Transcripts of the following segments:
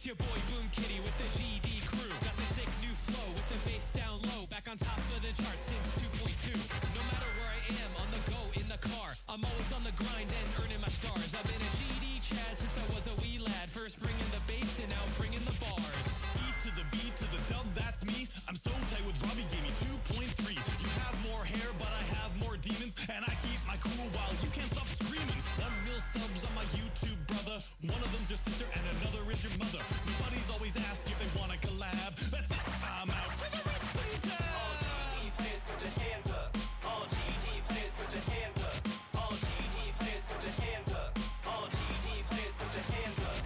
your boy Boom Kitty with the GD crew. Got the sick new flow with the bass down low. Back on top of the charts since 2.2. No matter where I am, on the go, in the car, I'm always on the grind and earning my stars. I've been a GD Chad since I was a wee lad. First bringing the bass and now bringing the bars. E to the V to the dub, that's me. I'm so tight with Robbie gave me 2.3. You have more hair, but I have more demons. And I keep my cool while you can't stop screaming. 1 mil subs on my YouTube, brother. One of them's your sister and another is your mother. My buddies always ask if they wanna collab. That's it, I'm out to the wrestling tab. All GD players, put your hands up. All GD players, put your hands up. All GD players, put your hands up. All GD players, put your hands up.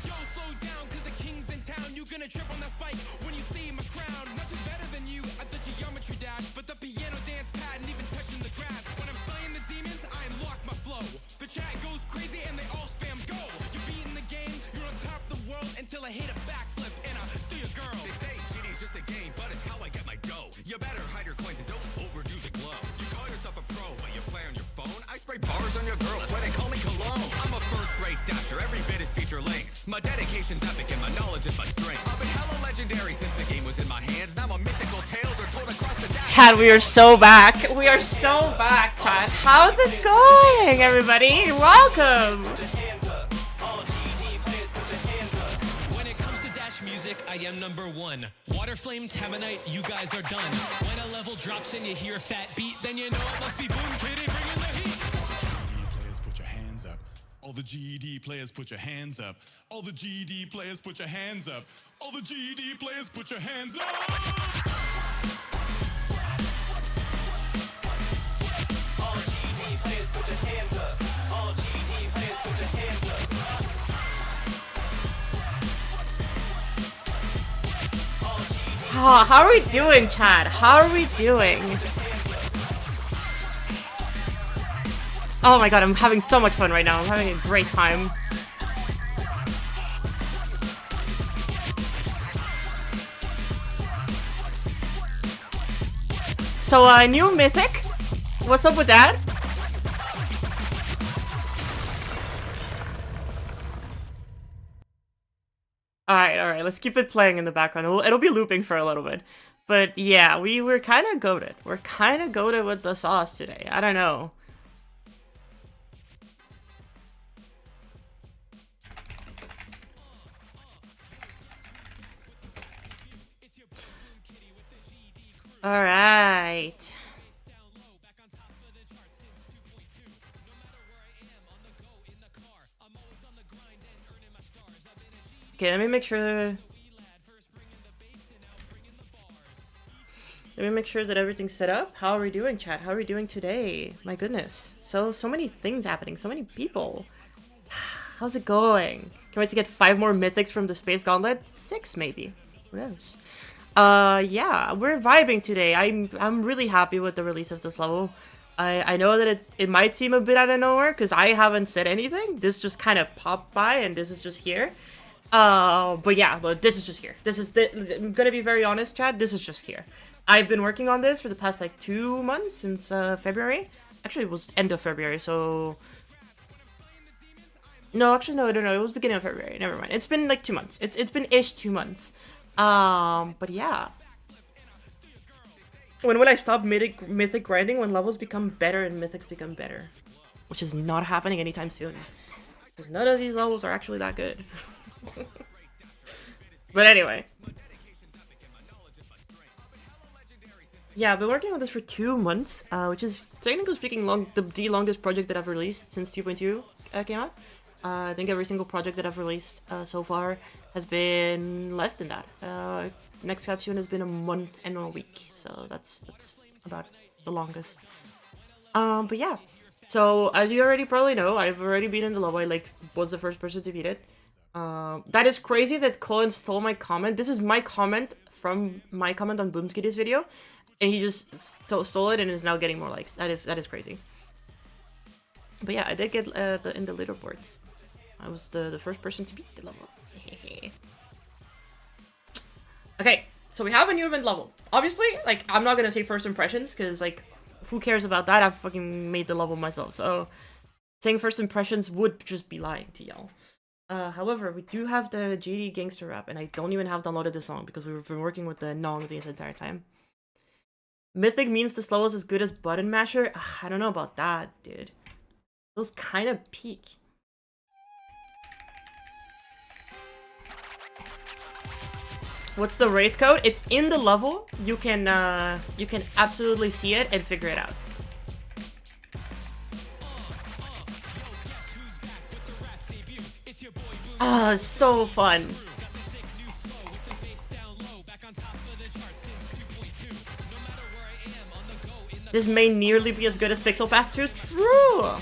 Yo, slow down, cause the king's in town. You gonna trip on that spike when you see my crown. Not just better than you at the geometry dash, but the piano dance pad and even touching the grass. When I'm playing the demons, I unlock my flow. The chat goes crazy and they all spam go. You're beating the game, you're on top of the world until I hit a backflip and I steal your girl. They say GD's just a game, but it's how I get my dough. You better hide your coins and don't overdo the glow. You call yourself a pro, but you play on your phone. I spray bars on your girls when they call me cologne. I'm a first-rate dasher, every bit is feature length. My dedication's epic and my knowledge is my strength. I've been hella legendary since the game was in my hands. Now my mythical tales are told across the dash. Chad, we are so back. We are so back, Chad. How's it going, everybody? Welcome. Put your hands up. All GD players, put your hands up. When it comes to dash music, I am number one. Waterflame, Tamanite, you guys are done. When a level drops and you hear a fat beat, then you know it must be Boom Kitty bringing the heat. GD players, put your hands up. All the GD players, put your hands up. All the GD players, put your hands up. All the GD players, put your hands up. All GD players, put your hands up. All GD players, put your hands up. All GD How are we doing, Chad? How are we doing? Oh my god, I'm having so much fun right now. I'm having a great time. So, new mythic? What's up with that? Alright, let's keep it playing in the background. It'll be looping for a little bit. But yeah, we're kind of goated. We're kind of goated with the sauce today. I don't know. Alright. Okay, let me make sure. Let me make sure that everything's set up. How are we doing, chat? How are we doing today? My goodness. So many things happening. So many people. How's it going? Can't wait to get 5 more mythics from the Space Gauntlet. 6 maybe. Who knows? Yeah, we're vibing today. I'm really happy with the release of this level. I know that it might seem a bit out of nowhere because I haven't said anything. This just kind of popped by and this is just here. But yeah, but this is just here. I'm gonna be very honest, Chad. This is just here. I've been working on this for the past like 2 months since February. Actually, it was end of February, so no, actually no, it was beginning of February. Never mind. It's been like 2 months. It's been ish 2 months. But yeah. When will I stop mythic grinding? When levels become better and mythics become better, which is not happening anytime soon. Because none of these levels are actually that good. But anyway. Yeah, I've been working on this for 2 months, which is technically speaking the longest project that I've released since 2.2 came out. I think every single project that I've released so far has been less than that. Next capsule has been a month and a week, so that's about the longest. But yeah, so as you already probably know, I've already beaten the level. I was the first person to beat it. That is crazy that Colin stole my comment. This is my comment from my comment on Boomskitty's video, and he just stole it and is now getting more likes. That is crazy. But yeah, I did get in the leaderboards. I was the first person to beat the level. Okay, so we have a new event level. Obviously, like, I'm not gonna say first impressions, because, like, who cares about that? I've fucking made the level myself, so saying first impressions would just be lying to y'all. However, we do have the GD Gangster Rap, and I don't even have downloaded the song because we've been working with the Nong this entire time. Mythic means this level is as good as Button Masher? Ugh, I don't know about that, dude. Those kind of peak. What's the Wraith code? It's in the level. You can absolutely see it and figure it out. Ah, so fun. This may nearly be as good as Pixel Pass 2. True!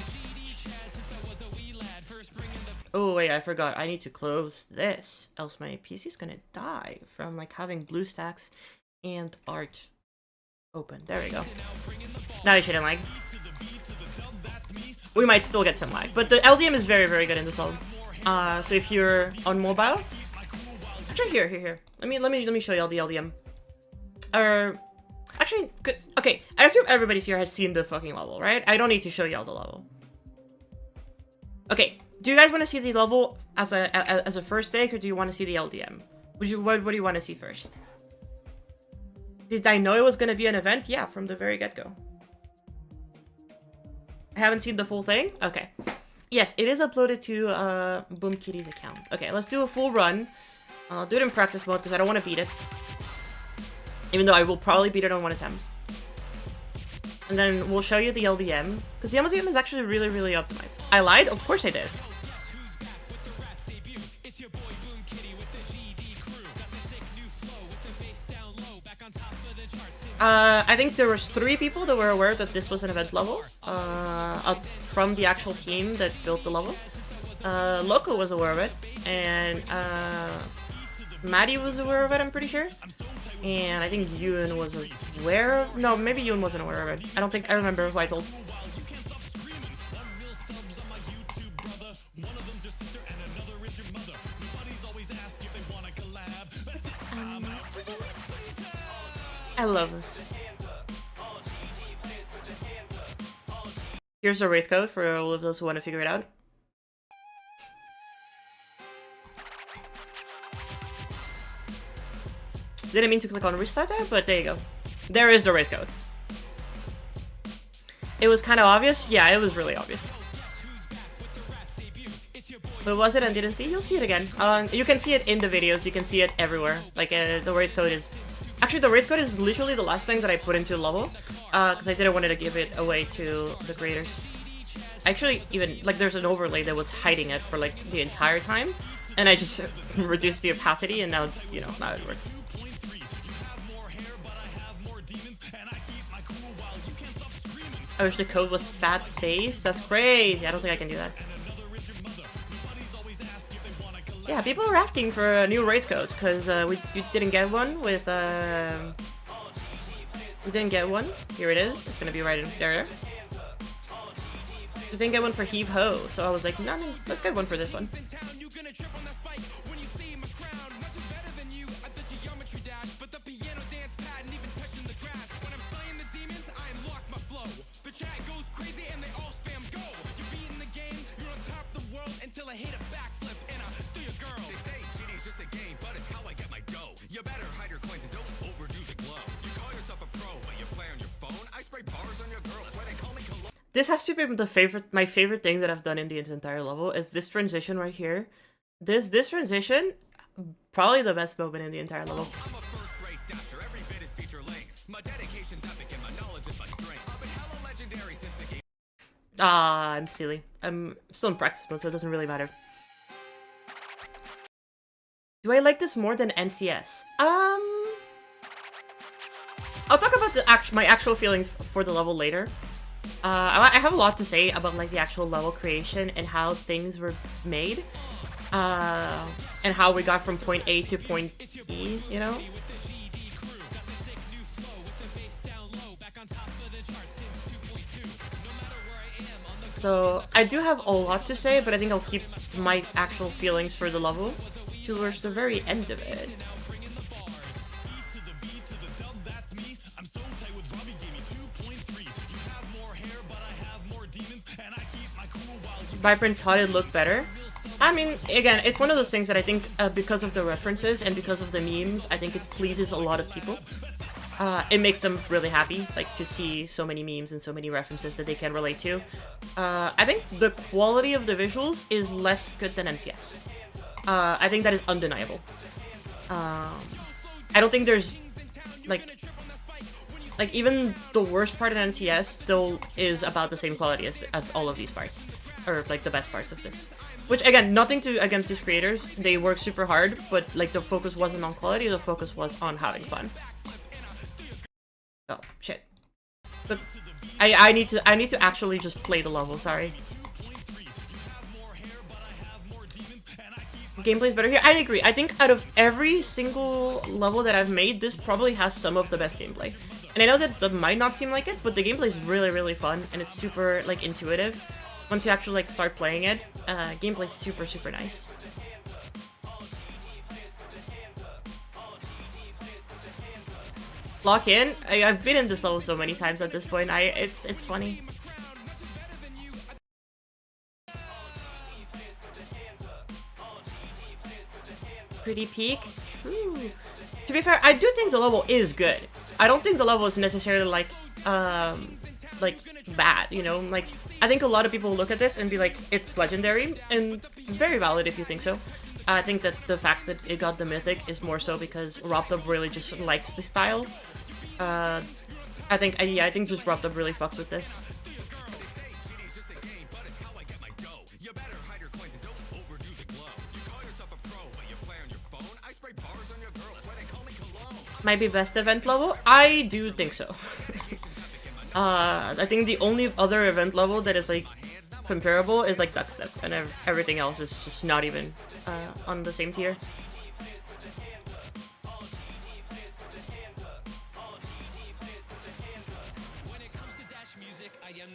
Oh wait, I forgot. I need to close this, else my PC's gonna die from like having BlueStacks and art open. There we go. Now you shouldn't lag. We might still get some lag, but the LDM is very, very good in this level. So if you're on mobile, actually here. Let me show you all the LDM. Actually, okay. I assume everybody here has seen the fucking level, right? I don't need to show you all the level. Okay. Do you guys want to see the level as a first take, or do you want to see the LDM? What do you want to see first? Did I know it was going to be an event? Yeah, from the very get-go. I haven't seen the full thing? Okay. Yes, it is uploaded to Boom Kitty's account. Okay, let's do a full run. I'll do it in practice mode because I don't want to beat it. Even though I will probably beat it on one attempt. And then we'll show you the LDM. Because the LDM is actually really, really optimized. I lied? Of course I did. I think there was 3 people that were aware that this was an event level. From the actual team that built the level. Loco was aware of it. And Maddie was aware of it, I'm pretty sure. And I think Yoon was aware of... No, maybe Yoon wasn't aware of it. I don't think... I remember who I told. I love this. Here's a Wraith code for all of those who want to figure it out. Didn't mean to click on restart there, but there you go. There is the Wraith code. It was kind of obvious? Yeah, it was really obvious. But was it and didn't see? You'll see it again. You can see it in the videos. You can see it everywhere. Like, the Wraith code is... Actually, the Wraith code is literally the last thing that I put into the level. Because I didn't want to give it away to the creators. Actually, even, like, there's an overlay that was hiding it for, like, the entire time. And I just reduced the opacity, and now, you know, now it works. I wish the code was fat base. That's crazy. I don't think I can do that. Yeah, people are asking for a new Wraith code because we didn't get one with we didn't get one. Here it is. It's gonna be right in there. We didn't get one for Heave Ho, so I was like, no, let's get one for this one. Until I hit a backflip and I steal your girl. They say cheating's just a game, but it's how I get my dough. You better hide your coins and don't overdo the glow. You call yourself a pro, but you play on your phone. I spray bars on your girl. That's why they call me cologne. This has to be my favorite thing that I've done in the entire level is this transition right here. This transition, probably the best moment in the entire level. I'm a first-rate dasher. Every vid is feature length. My dedication's epic and my knowledge is my strength. I've been hella legendary since the game. I'm steely. I'm still in practice mode, so it doesn't really matter. Do I like this more than NCS? I'll talk about my actual feelings for the level later. I have a lot to say about like the actual level creation and how things were made, and how we got from point A to point E. You know. So I do have a lot to say, but I think I'll keep my actual feelings for the level towards the very end of it. Vibrant thought it looked better. I mean, again, it's one of those things that I think because of the references and because of the memes, I think it pleases a lot of people. It makes them really happy, like, to see so many memes and so many references that they can relate to. I think the quality of the visuals is less good than NCS. I think that is undeniable. I don't think there's, like even the worst part in NCS still is about the same quality as all of these parts. Or, like, the best parts of this. Which, again, nothing to against these creators. They work super hard, but, like, the focus wasn't on quality, the focus was on having fun. Oh, shit. But I need to actually just play the level, sorry. Gameplay's better here. I agree. I think out of every single level that I've made, this probably has some of the best gameplay. And I know that might not seem like it, but the gameplay is really, really fun, and it's super, like, intuitive. Once you actually, like, start playing it, gameplay's super, super nice. Lock in? I've been in this level so many times at this point. It's funny. Pretty peak? True. To be fair, I do think the level is good. I don't think the level is necessarily like bad, you know? Like, I think a lot of people look at this and be like, it's legendary, and very valid if you think so. I think that the fact that it got the mythic is more so because Robtub really just likes the style. I think just Robtub really fucks with this. Might be best event level? I do think so. I think the only other event level that is, like, comparable is, like, Duckstep, and everything else is just not even on the same tier.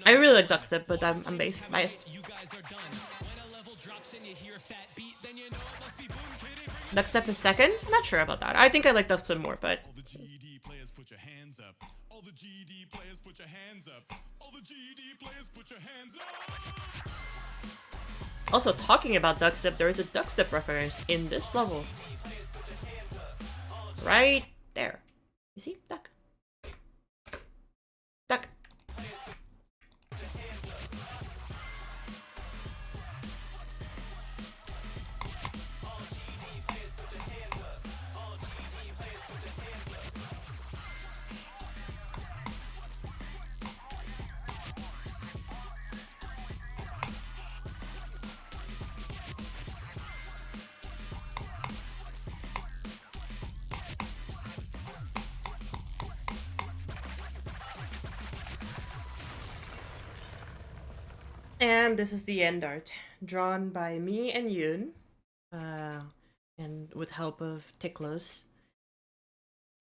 I really like Duckstep, but I'm biased. Duckstep is second? Not sure about that. I think I like Duckstep more, but... All the GED players put your hands up. All the GED players put your hands up. All the GED players put your hands up. Also, talking about Duckstep, there is a Duckstep reference in this level. Right there. You see? Duck. Duck. And this is the end art, drawn by me and Yoon, and with help of Tiklos.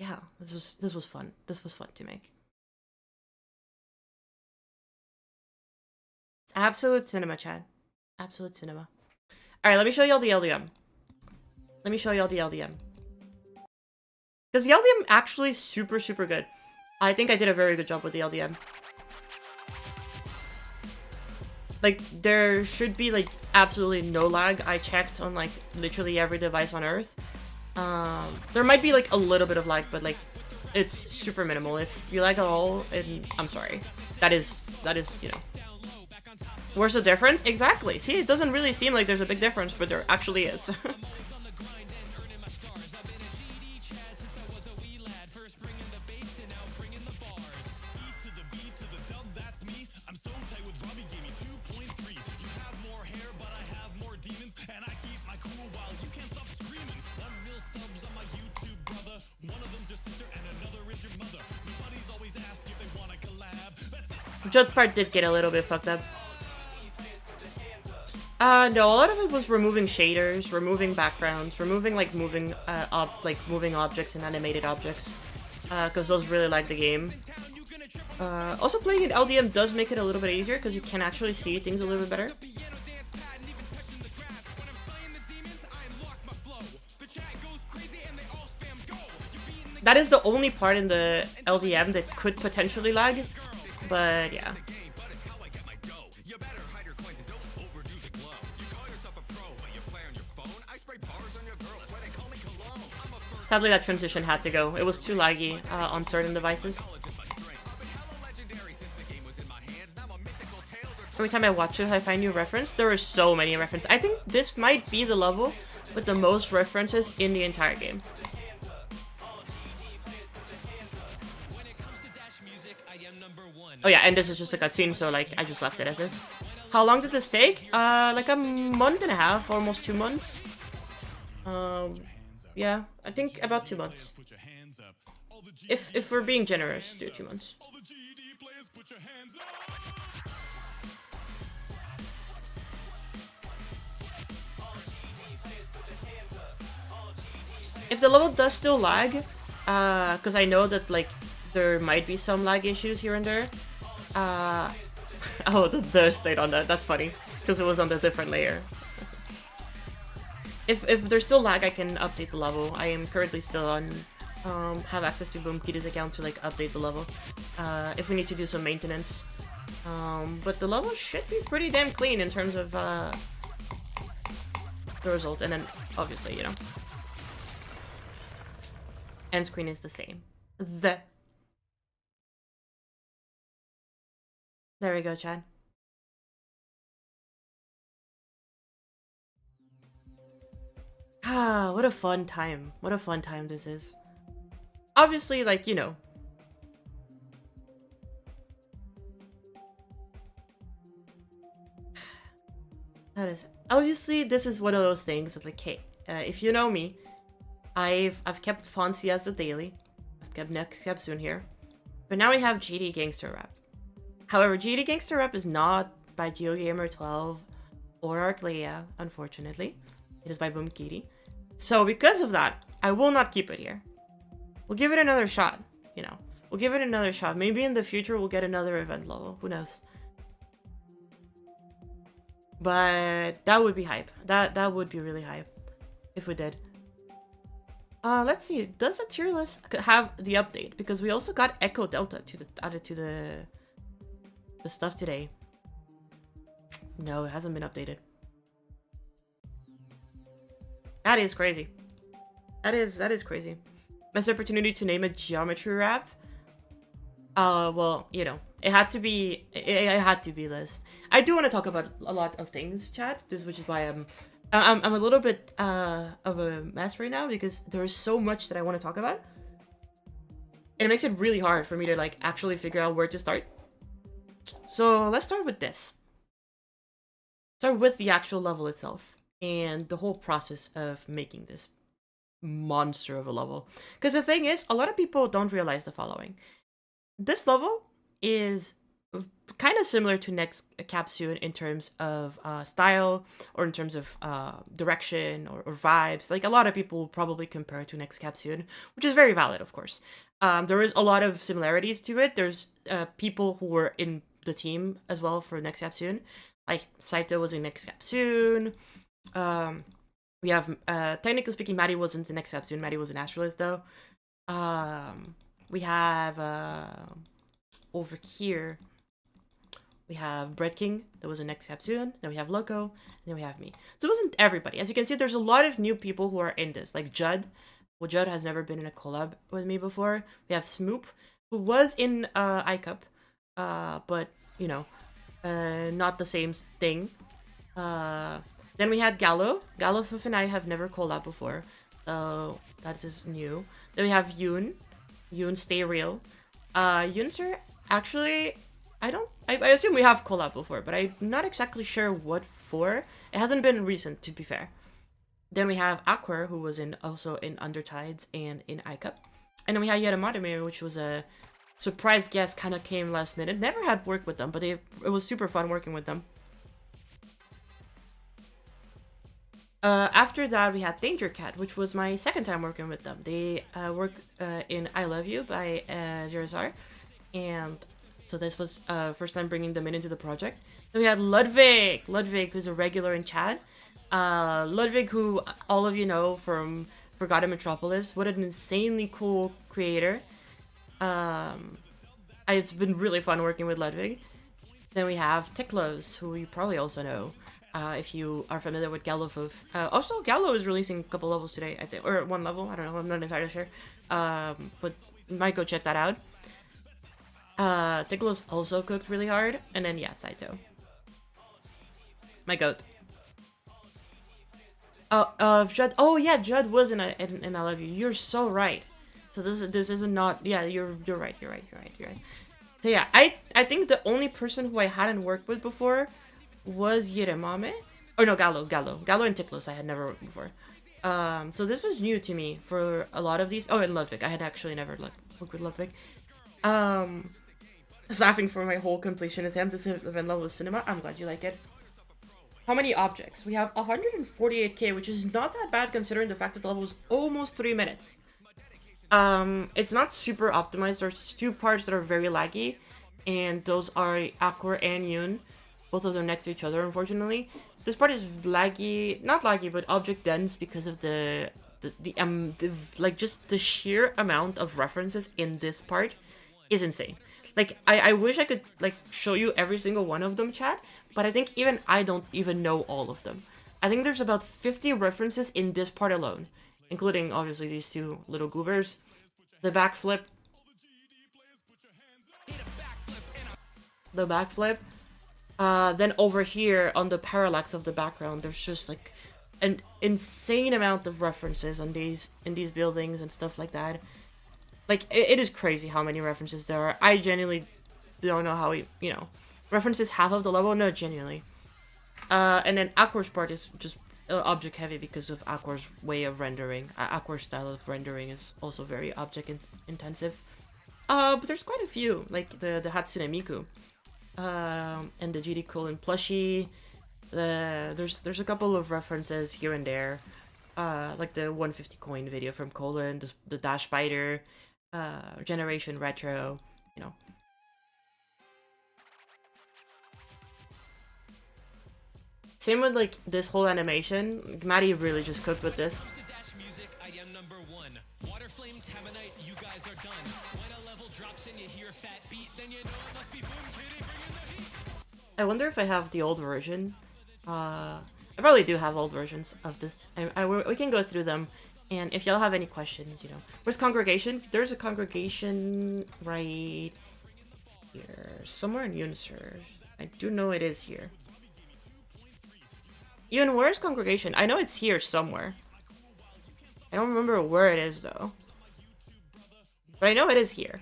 Yeah, this was fun. This was fun to make. It's absolute cinema, Chad. Absolute cinema. All right, let me show y'all the LDM. Let me show y'all the LDM. Because the LDM actually super, super good. I think I did a very good job with the LDM. Like, there should be, like, absolutely no lag. I checked on, like, literally every device on Earth. There might be, like, a little bit of lag, but, like, it's super minimal. If you lag at all, and I'm sorry. That is, you know. Where's the difference? Exactly. See, it doesn't really seem like there's a big difference, but there actually is. Judd's part did get a little bit fucked up. No, a lot of it was removing shaders, removing backgrounds, removing, like, moving objects and animated objects. Because those really lag the game. Also, playing in LDM does make it a little bit easier, because you can actually see things a little bit better. That is the only part in the LDM that could potentially lag. But yeah. Sadly, that transition had to go. It was too laggy on certain devices. Every time I watch it, I find new reference. There are so many references. I think this might be the level with the most references in the entire game. Oh yeah, and this is just a cutscene, so like I just left it as is. How long did this take? Like a month and a half, almost 2 months. Yeah, I think about 2 months. If we're being generous, do 2 months. If the level does still lag, because I know that like there might be some lag issues here and there. Oh, the stayed on that. That's funny because it was on a different layer. If there's still lag, I can update the level. I am currently still on have access to Boomkitty's account to like update the level if we need to do some maintenance. But the level should be pretty damn clean in terms of the result, and then obviously, you know, end screen is the same. There we go, Chad. Ah, what a fun time. What a fun time this is. Obviously, like, you know. That is... Obviously, this is one of those things that, like, hey, if you know me, I've kept Fonzie as the daily. I've kept Next Cap Soon here. But now we have GD Gangster Rap. However, GD Gangster Rap is not by GeoGamer12 or Arclea, unfortunately. It is by Boomkitty. So because of that, I will not keep it here. We'll give it another shot, you know. We'll give it another shot. Maybe in the future we'll get another event level. Who knows? But that would be hype. That would be really hype if we did. Let's see. Does the tier list have the update? Because we also got Echo Delta added to the stuff today. No, it hasn't been updated. That is crazy. That is crazy. Best opportunity to name a geometry rap. Well, you know, it had to be. It had to be this. I do want to talk about a lot of things, chat. Which is why I'm a little bit of a mess right now because there's so much that I want to talk about, and it makes it really hard for me to like actually figure out where to start. So let's start with this. Start with the actual level itself and the whole process of making this monster of a level. Because the thing is, a lot of people don't realize the following. This level is kind of similar to Next Cap Soon in terms of style or in terms of direction or vibes. Like a lot of people will probably compare it to Next Cap Soon, which is very valid, of course. There is a lot of similarities to it. There's people who were in the team as well for Next Cap Soon. Like Saito was in Next Cap Soon. We have, technically speaking, Maddie wasn't in Next Cap Soon. Maddie was in Astrolith, though. We have, over here, we have Bread King, that was in Next Cap Soon. Then we have Loco, and then we have me. So it wasn't everybody. As you can see, there's a lot of new people who are in this. Like Judd. Well, Judd has never been in a collab with me before. We have Smoop, who was in iCup, but, you know, not the same thing. Then we had Gallo. Gallo, Fif, and I have never collabed before. So that is new. Then we have Yoon. Yoon, Stay Real. Yoon, sir, actually, I assume we have collabed before, but I'm not exactly sure what for. It hasn't been recent, to be fair. Then we have Aqua, who was also in Undertides and in iCup. And then we had Yadamadame, which was a surprise guest, kind of came last minute. Never had worked with them, but it was super fun working with them. After that, we had Danger Cat, which was my second time working with them. They worked in I Love You by Zerazar, and so this was first time bringing them into the project. Then we had Ludwig. Ludwig, who's a regular in chat. Ludwig, who all of you know from Forgotten Metropolis. What an insanely cool creator. It's been really fun working with Ludwig. Then we have Tiklos, who you probably also know if you are familiar with Gallo. Also, Gallo is releasing a couple levels today, I think, or one level. I don't know. I'm not entirely sure. But you might go check that out. Tickle's also cooked really hard, and then yeah, Saito, my goat. Judd. Oh yeah, Judd was in I Love You. You're so right. So this is not. Yeah, you're right. You're right. So yeah, I think the only person who I hadn't worked with before was Yeremame. Or no, Gallo and Tiklos I had never worked before. So this was new to me for a lot of these. Oh, and Ludwig. I had actually never worked with Ludwig. Laughing for my whole completion attempt. This event level of cinema. I'm glad you like it. How many objects? We have 148k, which is not that bad considering the fact that the level was almost 3 minutes. It's not super optimized. There's two parts that are very laggy, and those are Aqua and Yoon. Both of them next to each other, unfortunately. This part is laggy, not laggy, but object dense because of like just the sheer amount of references in this part is insane. Like I wish I could like show you every single one of them, chat, but I think even I don't even know all of them. I think there's about 50 references in this part alone, including obviously these two little goobers. The backflip. Then over here on the parallax of the background, there's just like an insane amount of references on in these buildings and stuff like that. Like it is crazy how many references there are. I genuinely don't know how references half of the level. No, genuinely. And then Aqua's part is just object heavy because of Aqua's way of rendering. Aqua's style of rendering is also very object intensive. But there's quite a few, like the Hatsune Miku, and the GD Colon plushie. There's a couple of references here and there, like the 150 coin video from Colon, the Dash Spider, Generation Retro, Same with like this whole animation. Maddie really just cooked with this. I wonder if I have the old version. I probably do have old versions of this. We can go through them, and if y'all have any questions, where's congregation? There's a congregation right here, somewhere in Unisur. I do know it is here. Even where's congregation? I know it's here somewhere. I don't remember where it is though. But I know it is here.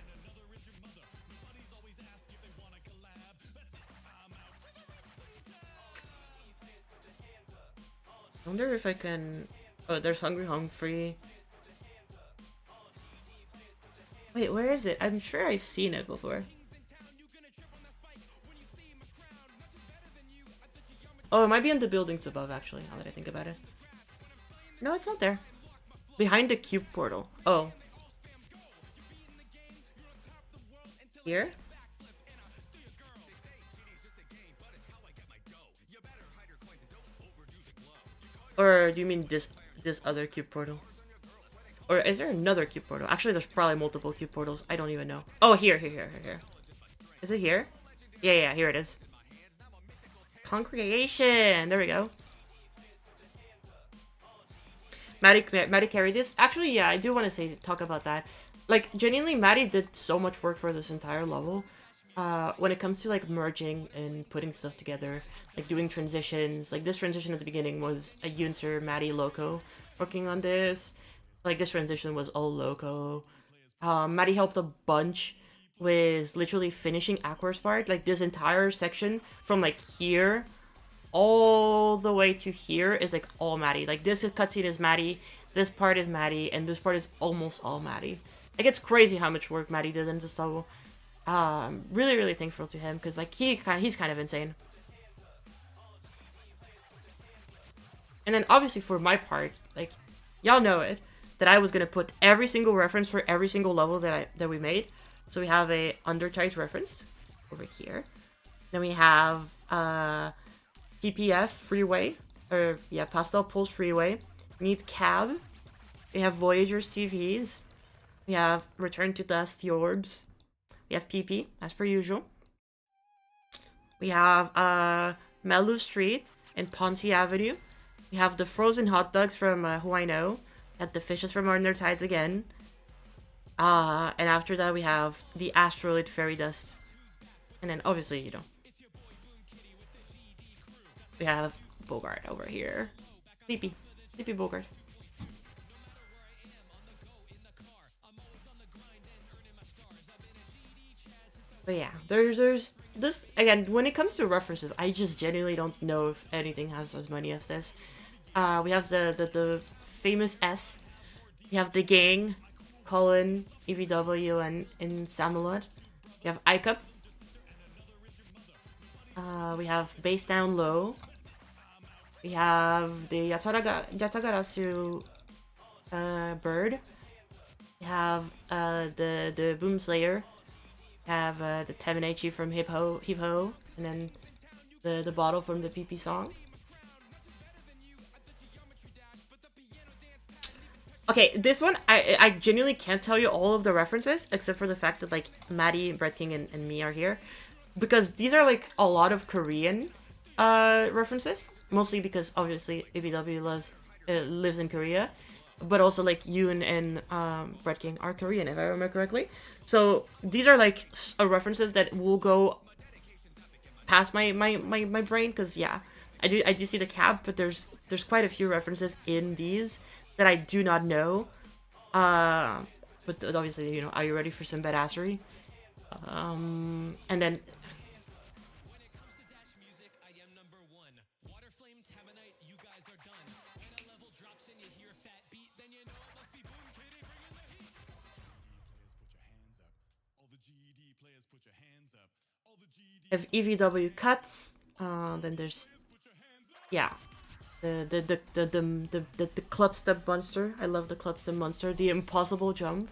I wonder if I can... Oh, there's Hungry Humphrey. Wait, where is it? I'm sure I've seen it before. Oh, it might be in the buildings above, actually, now that I think about it. No, it's not there. Behind the cube portal. Oh. Here? Or do you mean this other cube portal? Or is there another cube portal? Actually, there's probably multiple cube portals. I don't even know. Oh, here. Is it here? Yeah, here it is. Congregation! There we go. Maddie carried this. Actually, yeah, I do want to talk about that. Like, genuinely, Maddie did so much work for this entire level. When it comes to, like, merging and putting stuff together. Like, doing transitions. Like, this transition at the beginning was a Yunsur, Maddie, Loco working on this. Like, this transition was all Loco. Maddie helped a bunch with literally finishing Aqua's part. Like, this entire section from, like, here all the way to here is, like, all Maddie. Like, this cutscene is Maddie, this part is Maddie, and this part is almost all Maddie. Like, it's crazy how much work Maddie did in this level. Really, really thankful to him, because, like, he's kind of insane. And then, obviously, for my part, like, y'all know it, that I was gonna put every single reference for every single level that we made. So we have a Undertite reference over here. Then we have PPF Freeway, or yeah, Pastel Pulse Freeway. We need Cab. We have Voyager's TVs. We have Return to Dust the Orbs. We have PP, as per usual. We have Melu Street. and Ponce Avenue. We have the frozen hot dogs from Who I Know. We have the fishes from Under Tides again. And after that we have the asteroid fairy dust. And then obviously, you know, we have Bogart over here. Sleepy Bogart. But yeah, there's this again. When it comes to references, I just genuinely don't know if anything has as many as this. We have the famous S. We have the gang, Colin, EVW, and Samalot. We have iCup. We have bass down low. We have the Yatagarasu bird. We have the Boom Slayer. We have the Temenechi from Hip Ho, and then the bottle from the PP song. Okay, this one, I genuinely can't tell you all of the references, except for the fact that, like, Maddie, Brett King, and me are here. Because these are, like, a lot of Korean references. Mostly because, obviously, ABW lives in Korea. But also, like, Yoon and Brett King are Korean, if I remember correctly. So, these are, like, references that will go past my brain. Because, yeah, I do see the cap, but there's quite a few references in these that I do not know. But obviously, you know, are you ready for some badassery? And then if EVW cuts, then there's, yeah, the club step monster. I love the club step monster. The impossible jump.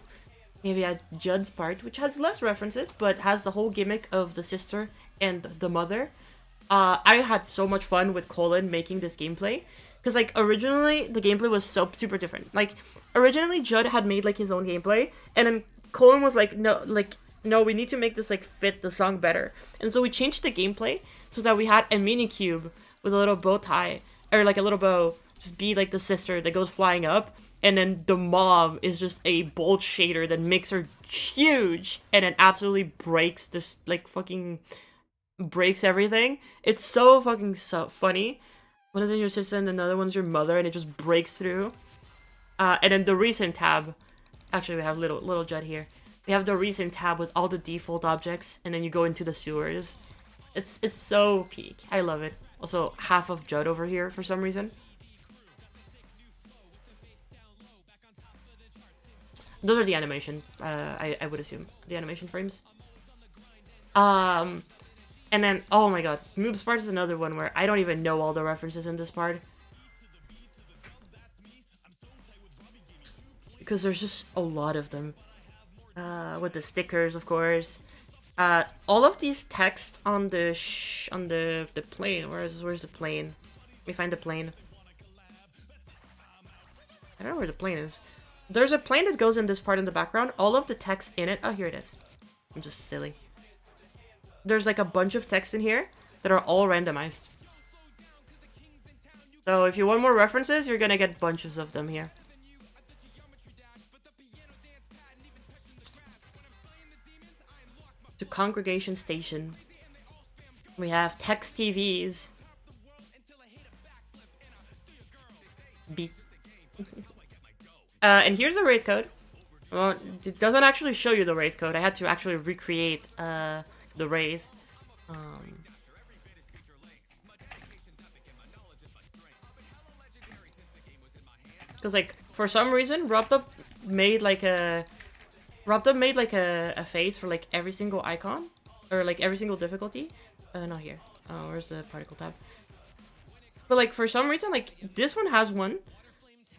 Maybe at Judd's part, which has less references, but has the whole gimmick of the sister and the mother. I had so much fun with Colin making this gameplay. Because, like, originally, the gameplay was so super different. Like, originally, Judd had made, like, his own gameplay. And then Colin was like, no, we need to make this, like, fit the song better. And so we changed the gameplay so that we had a mini cube with a little bow tie. Or, like, a little bow. Just be, like, the sister that goes flying up. And then the mom is just a bolt shader that makes her huge. And it absolutely breaks this, like, fucking breaks everything. It's so fucking funny. One is your sister and another one's your mother, and it just breaks through. And then the recent tab. Actually, we have little Judd here. We have the recent tab with all the default objects, and then you go into the sewers. It's so peak. I love it. Also, half of Judd over here for some reason. Those are the animation. I would assume the animation frames. And then, oh my god, Smoob's part is another one where I don't even know all the references in this part. Because there's just a lot of them. With the stickers, of course. All of these text on the plane. Where's the plane? Let me find the plane. I don't know where the plane is. There's a plane that goes in this part in the background. All of the text in it. Oh, here it is. I'm just silly. There's like a bunch of text in here that are all randomized. So if you want more references, you're gonna get bunches of them here. To Congregation Station. We have text TVs. B. And here's the raid code. Well, it doesn't actually show you the raid code. I had to actually recreate the raid. Because, like, for some reason, RobDub made like a face for like every single icon or like every single difficulty. Not here. Oh, where's the particle tab? But like for some reason, like this one has one,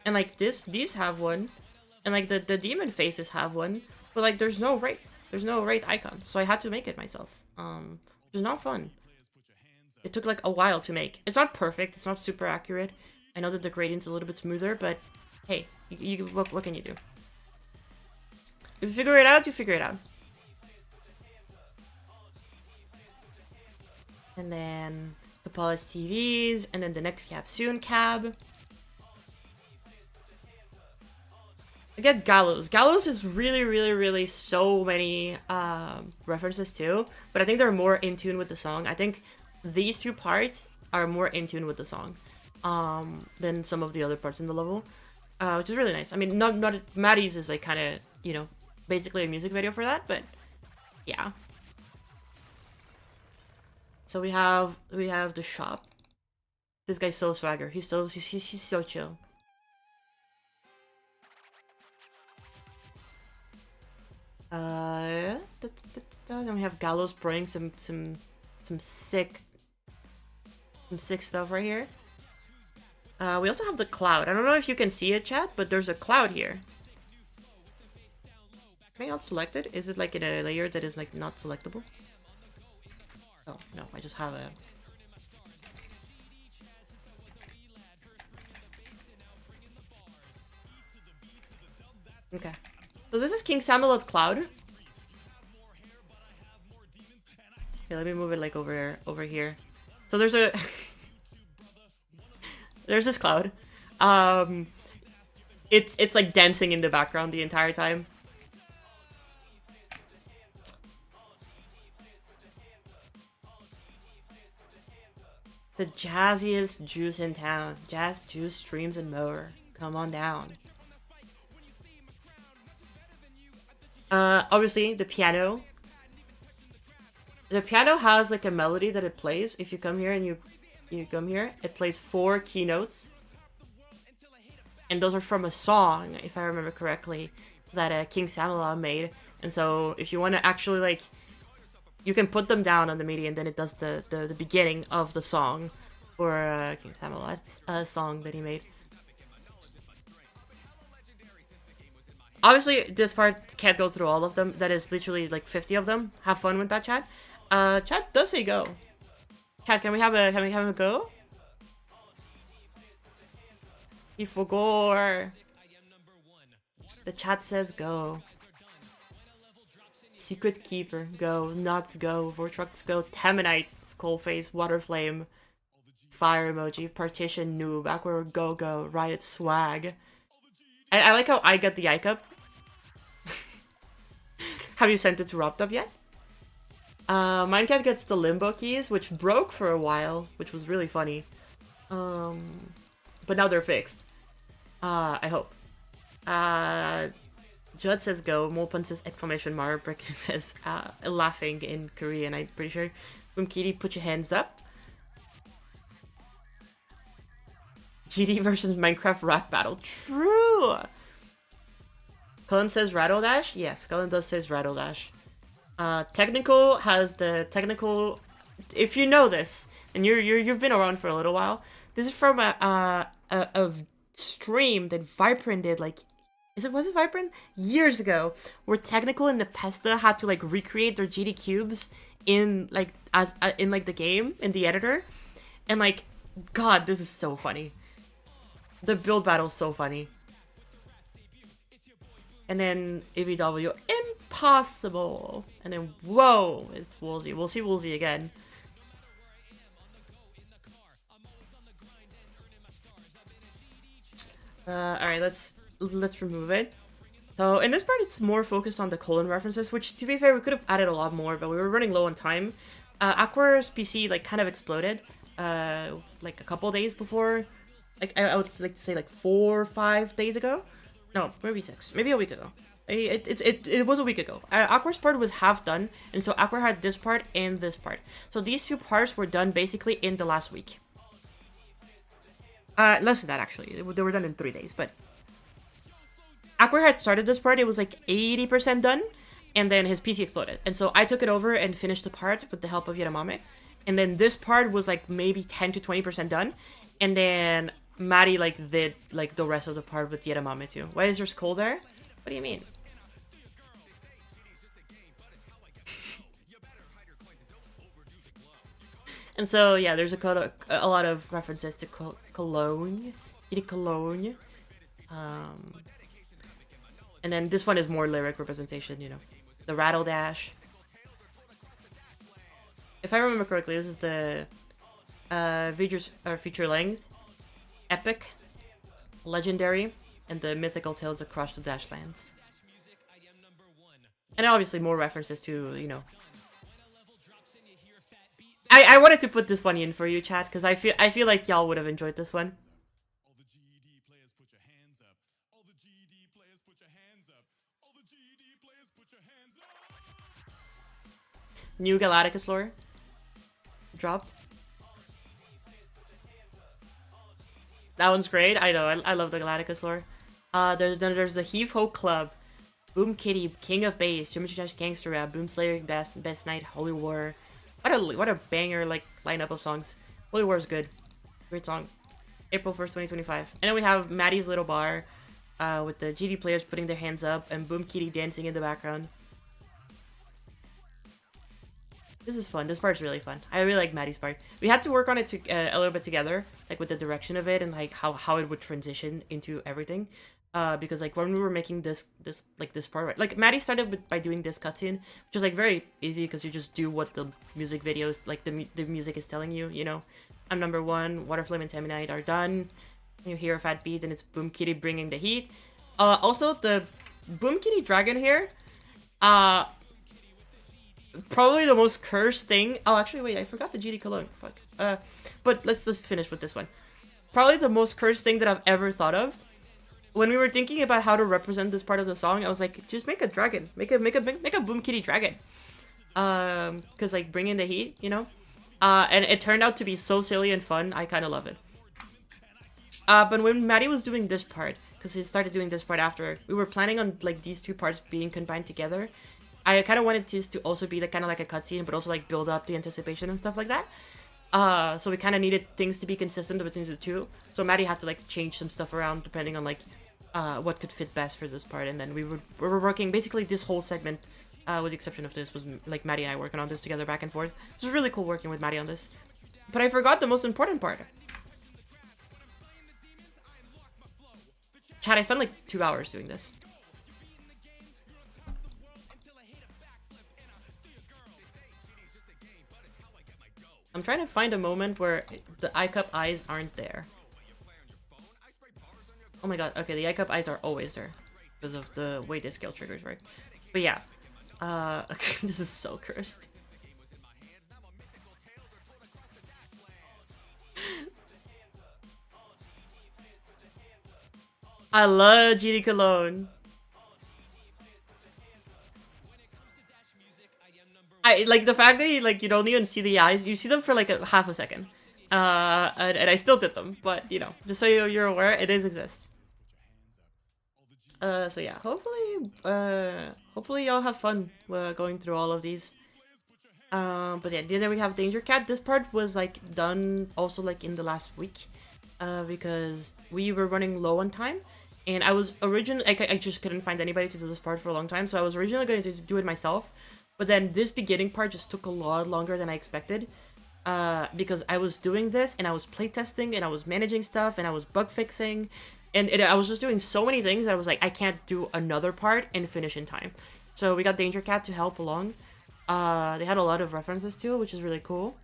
and like these have one, and like the demon faces have one. But like there's no wraith. There's no wraith icon, so I had to make it myself. Which is not fun. It took like a while to make. It's not perfect. It's not super accurate. I know that the gradient's a little bit smoother, but hey, what can you do? If you figure it out, you figure it out. And then the polished TVs, and then the next cab soon cab. I get Gallows. Gallows is really so many references too, but I think they're more in tune with the song. I think these two parts are more in tune with the song than some of the other parts in the level, which is really nice. I mean, not Maddie's is like kind of, you know, basically a music video for that, but yeah. So we have the shop. This guy's so swagger. He's so chill. Then we have Gallows spraying some sick stuff right here. We also have the cloud. I don't know if you can see it, chat, but there's a cloud here. Am I not selected? Is it like in a layer that is like not selectable? Oh no, I just have a. Okay. So this is King Samuel's cloud. Okay, let me move it like over here. So there's a there's this cloud. It's like dancing in the background the entire time. The jazziest juice in town. Jazz, juice, streams, and more. Come on down. Obviously, the piano. The piano has like a melody that it plays. If you come here and you come here, it plays 4 keynotes. And those are from a song, if I remember correctly, that King Samuel made. And so if you want to actually like, you can put them down on the MIDI and then it does the beginning of the song for King Samuel. That's a song that he made. Obviously, this part can't go through all of them. That is literally like 50 of them. Have fun with that, chat. Chat does say go. Chat, can we have a go? Ifogor. The chat says go. Secret Keeper, go. Nuts, go. Vortrux, go. Temanite, Skullface, Waterflame, Fire Emoji, Partition, Noob, Aqua, go. Riot, Swag. I like how I got the icon. Have you sent it to RobTop yet? Minecat gets the Limbo keys, which broke for a while, which was really funny. But now they're fixed. I hope. Judd says go, Molpun says exclamation mark, Brick says laughing in Korean, I'm pretty sure. Boomkitty, put your hands up. GD versus Minecraft rap battle. True! Cullen says Rattle Dash? Yes, Cullen does says Rattle Dash. Technical has the technical. If you know this, and you've been around for a little while, this is from a stream that Vibrant did like, was it Vibrant? Years ago, where Technical and Nepesta had to like recreate their GD cubes in like in like the game in the editor, and like, God, this is so funny. The build battle is so funny. And then ABW, impossible. And then, whoa, it's Woolsey. We'll see Woolsey again. Alright, let's remove it. So in this part, it's more focused on the colon references, which, to be fair, we could have added a lot more, but we were running low on time. Aqua's PC like kind of exploded, like a couple days before. Like I would like to say like 4 or 5 days ago. No, maybe 6, maybe a week ago. It was a week ago. Aqua's part was half done, and so Aqua had this part and this part. So these 2 parts were done basically in the last week. Less than that actually. They were done in 3 days, but Aqua had started this part. It was like 80% done, and then his PC exploded, and so I took it over and finished the part with the help of Yaramame. And then this part was like maybe 10 to 20% done, and then Maddie like did like the rest of the part with Yaramame too. Why is your skull there? What do you mean? And so yeah, there's a lot of references to Cologne, Cologne. And then this one is more lyric representation, you know, the Rattle Dash. If I remember correctly, this is the feature length, epic, legendary, and the mythical tales across the Dashlands. And obviously more references to, you know. I wanted to put this one in for you, chat, because I feel like y'all would have enjoyed this one. All the GED players put your hands up. All the GED players put your hands up. All the GED players put your hands up. New Galacticus lore dropped. That one's great. I know. I love the Galacticus lore. There's the Heave Ho Club, Boom Kitty, King of Bass, Geometry Dash Gangster Rap, Boom Slayer, Best Night, Holy War. What a banger like lineup of songs. Holy War is good. Great song. April 1st, 2025. And then we have Maddie's Little Bar, with the GD players putting their hands up and Boom Kitty dancing in the background. This is fun. This part's really fun. I really like Maddie's part. We had to work on it a little bit together, like with the direction of it and like how it would transition into everything. Because like when we were making this part, right? Like Maddie started by doing this cutscene, which is like very easy because you just do what the music videos, like the music is telling you. You know, I'm number one. Waterflame and Taminite are done. You hear a fat beat, and it's Boom Kitty bringing the heat. Also the Boom Kitty dragon here. Probably the most cursed thing. Oh, actually, wait, I forgot the GD cologne. Fuck. But let's finish with this one. Probably the most cursed thing that I've ever thought of. When we were thinking about how to represent this part of the song, I was like, just make a dragon. Make a Boom Kitty dragon. Cause like bring in the heat, you know. And it turned out to be so silly and fun. I kind of love it. But when Maddie was doing this part, because he started doing this part after, we were planning on like these two parts being combined together. I kind of wanted this to also be kind of like a cutscene, but also like build up the anticipation and stuff like that. So we kind of needed things to be consistent between the two. So Maddie had to like change some stuff around depending on like what could fit best for this part. And then we were working basically this whole segment, with the exception of this, was like Maddie and I working on this together back and forth. It was really cool working with Maddie on this. But I forgot the most important part. Chat, I spent like 2 hours doing this. I'm trying to find a moment where the iCup eyes aren't there. Oh my god, okay, the iCup eyes are always there. Because of the way this skill triggers work. But yeah. This is so cursed. I love GD Cologne. I like the fact that you don't even see the eyes. You see them for like a half a second. And I still did them, but you know, just so you're aware, it exists. So yeah, hopefully y'all have fun going through all of these. But yeah, then we have Danger Cat. This part was like done also like in the last week, because we were running low on time, and I was originally I just couldn't find anybody to do this part for a long time, so I was originally going to do it myself. But then this beginning part just took a lot longer than I expected, because I was doing this and I was playtesting and I was managing stuff and I was bug fixing, and I was just doing so many things that I was like, I can't do another part and finish in time. So we got Danger Cat to help along. They had a lot of references to it, which is really cool.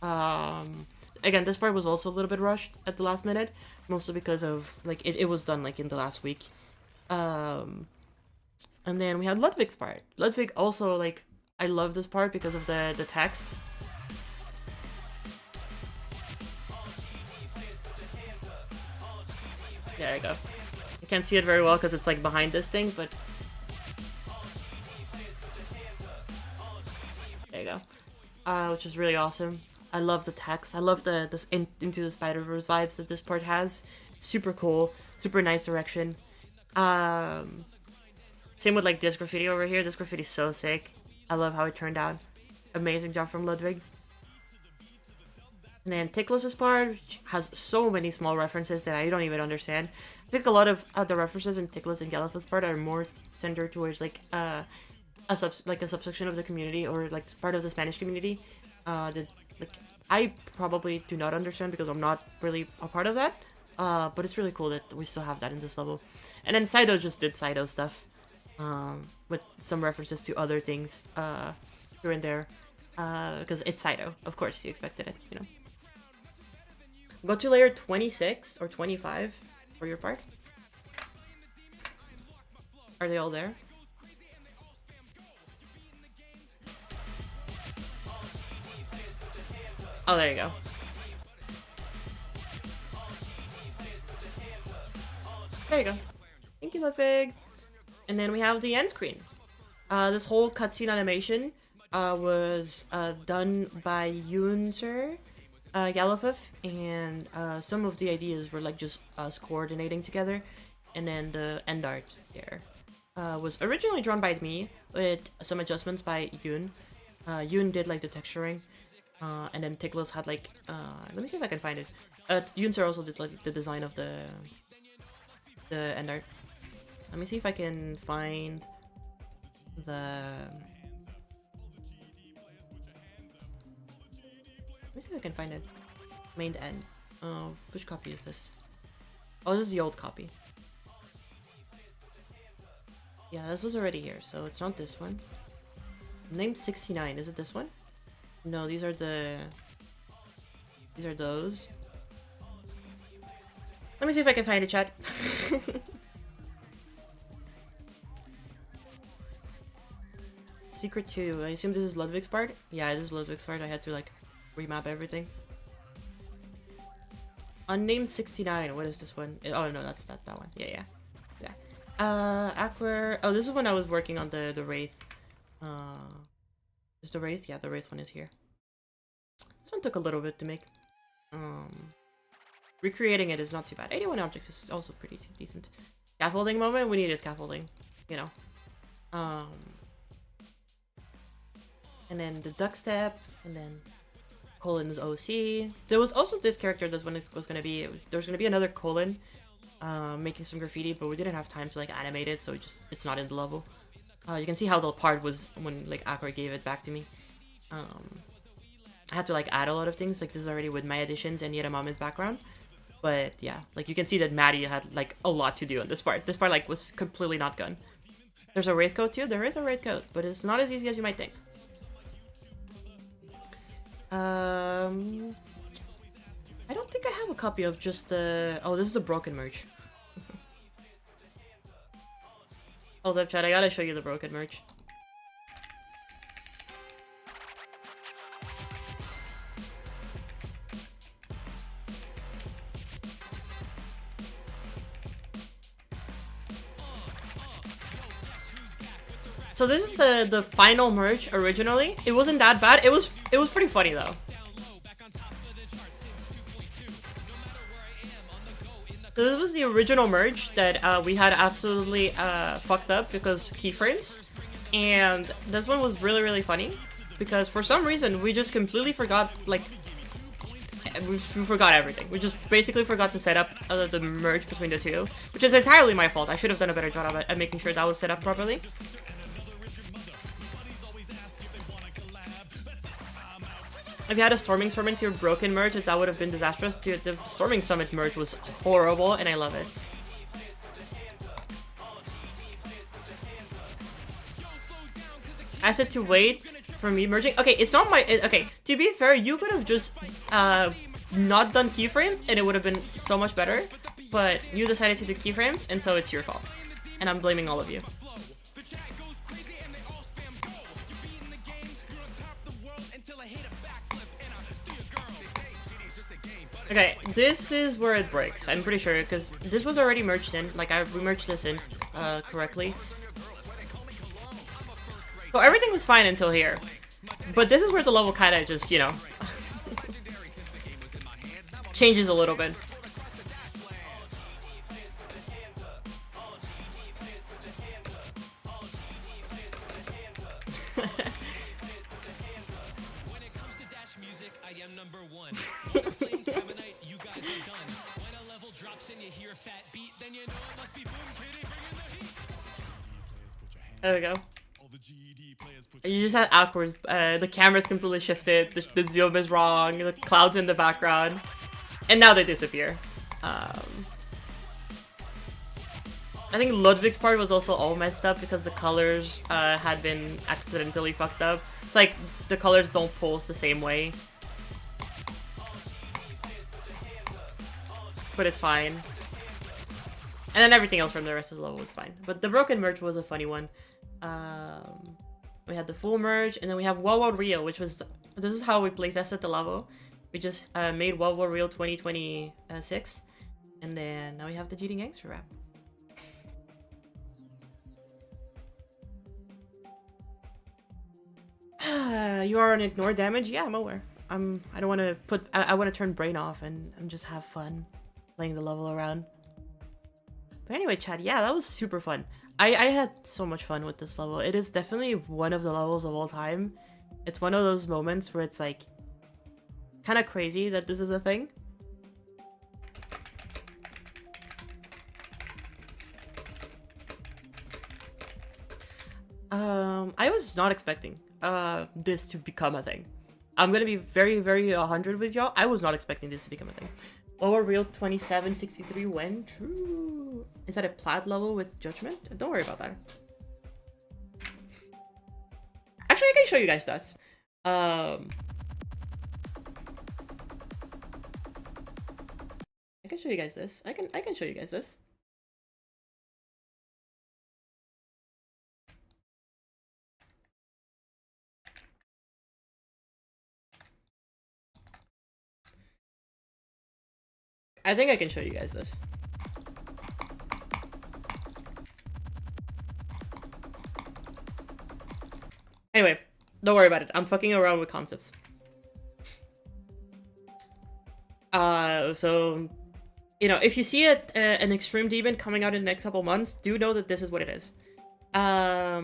Again, this part was also a little bit rushed at the last minute, mostly because of like it was done like in the last week. And then we had Ludwig's part. Ludwig also, like, I love this part because of the text. There you go. I can't see it very well because it's like behind this thing, but there you go. Which is really awesome. I love the text. I love the Into the Spider-Verse vibes that this part has. It's super cool. Super nice direction. Same with like this graffiti over here. This graffiti is so sick. I love how it turned out. Amazing job from Ludwig. And then Ticklus's part has so many small references that I don't even understand. I think a lot of the references in Ticklus and Gelifus part are more centered towards like a subsection of the community, or like part of the Spanish community. That like I probably do not understand because I'm not really a part of that. But it's really cool that we still have that in this level. And then Saito just did Saito stuff. With some references to other things here and there, because it's Saito. Of course, you expected it, you know. Go to layer 26 or 25 for your part. Are they all there? Oh, there you go. There you go. Thank you, Ludwig. And then we have the end screen. This whole cutscene animation was done by Yoon Sir, Galifif, and some of the ideas were like just us coordinating together. And then the end art here was originally drawn by me with some adjustments by Yoon. Yoon did like the texturing, and then Tickles had like let me see if I can find it. Yoon Sir also did like the design of the end art. Let me see if I can find the. Let me see if I can find it. Main end. Oh, which copy is this? Oh, this is the old copy. Yeah, this was already here, so it's not this one. Named 69. Is it this one? No, these are the. These are those. Let me see if I can find it, chat. Secret 2. I assume this is Ludwig's part? Yeah, this is Ludwig's part. I had to like remap everything. Unnamed 69. What is this one? Oh no, that's not that one. Yeah. Aqua. Oh, this is when I was working on the Wraith. Is the Wraith? Yeah, the Wraith one is here. This one took a little bit to make. Recreating it is not too bad. 81 objects is also pretty decent. Scaffolding moment? We need a scaffolding. You know. And then the duck step, and then Colin's OC. There was also this character that's when it was gonna be. There was gonna be another Colin, making some graffiti, but we didn't have time to like animate it, so it's not in the level. You can see how the part was when like Aqua gave it back to me. I had to like add a lot of things. Like this is already with my additions and Yeramama's background. But yeah, like you can see that Maddie had like a lot to do on this part. This part like was completely not done. There's a Wraith coat too. There is a Wraith coat, but it's not as easy as you might think. I don't think I have a copy of just the. Oh, this is the broken merch. Hold up, chat. I gotta show you the broken merch. So this is the final merch originally. It wasn't that bad. It was pretty funny though. So this was the original merch that we had absolutely fucked up because keyframes. And this one was really funny because for some reason we just completely forgot, like, we forgot everything. We just basically forgot to set up the merge between the two, which is entirely my fault. I should have done a better job at making sure that was set up properly. If you had a Storming Summit to your broken merge, that would have been disastrous. Dude, the Storming Summit merge was horrible, and I love it. I said to wait for me merging. Okay, it's not my. Okay, to be fair, you could have just not done keyframes, and it would have been so much better. But you decided to do keyframes, and so it's your fault. And I'm blaming all of you. Okay, this is where it breaks, I'm pretty sure, because this was already merged in, like we merged this in correctly. So everything was fine until here. But this is where the level kind of just, you know, changes a little bit. There we go. You just had awkward. The camera's completely shifted. The zoom is wrong. The clouds in the background, and now they disappear. I think Ludwig's part was also all messed up because the colors had been accidentally fucked up. It's like the colors don't pulse the same way. but it's fine. And then everything else from the rest of the level was fine. But the broken merge was a funny one. We had the full merge, and then we have Wawa Rio, which was... This is how we playtested the level. We just made Wawa Rio 2026. And then now we have the GD Gangster rap. You are on ignore damage? Yeah, I'm aware. I don't want to put... I want to turn brain off and just have fun playing the level around. But anyway, Chad, yeah, that was super fun. I had so much fun with this level. It is definitely one of the levels of all time. It's one of those moments where it's like kind of crazy that this is a thing. I was not expecting this to become a thing. I'm gonna be very, very 100 with y'all. I was not expecting this to become a thing. Lower real 2763 when? True. Is that a plat level with judgment? Don't worry about that. Actually, I can show you guys this. I can show you guys this. I can show you guys this. I think I can show you guys this. Anyway, don't worry about it. I'm fucking around with concepts. So, you know, if you see an extreme demon coming out in the next couple months, do know that this is what it is. But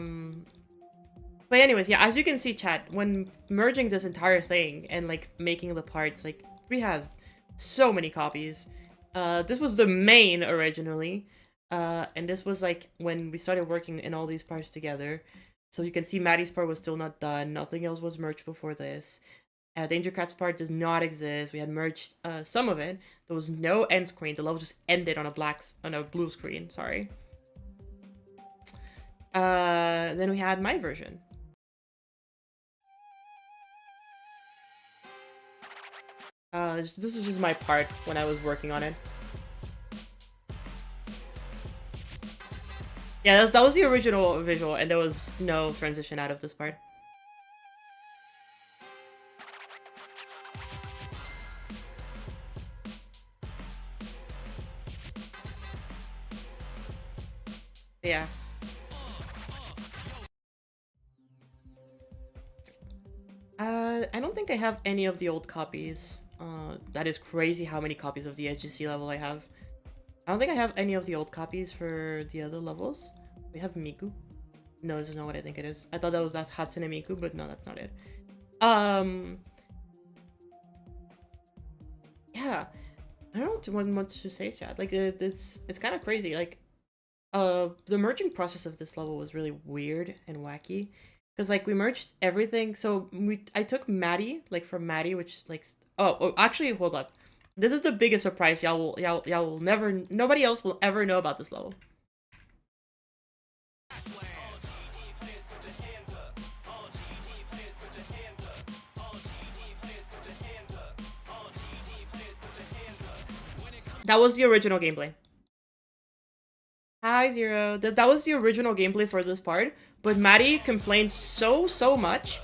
anyways, yeah, as you can see, chat, when merging this entire thing and like making the parts, like we have so many copies. This was the main originally, and this was like when we started working in all these parts together. So you can see Maddie's part was still not done. Nothing else was merged before this. Danger Cat's part does not exist. We had merged some of it. There was no end screen. The level just ended on a blue screen. Sorry. Then we had my version. This is just my part when I was working on it. Yeah, that was the original visual, and there was no transition out of this part. Yeah. I don't think I have any of the old copies. That is crazy how many copies of the HGC level I have. I don't think I have any of the old copies for the other levels. We have Miku. No, this is not what I think it is. I thought that's Hatsune Miku, but no, that's not it. Yeah. I don't know what much to say, chat. Like, it's kind of crazy. Like, the merging process of this level was really weird and wacky. Because, like, we merged everything. So, I took Maddie, like, from Maddie, which, like... Oh, actually, hold up. This is the biggest surprise. Y'all will never... Nobody else will ever know about this level. That was the original gameplay. Hi, Zero. That was the original gameplay for this part, but Maddie complained so much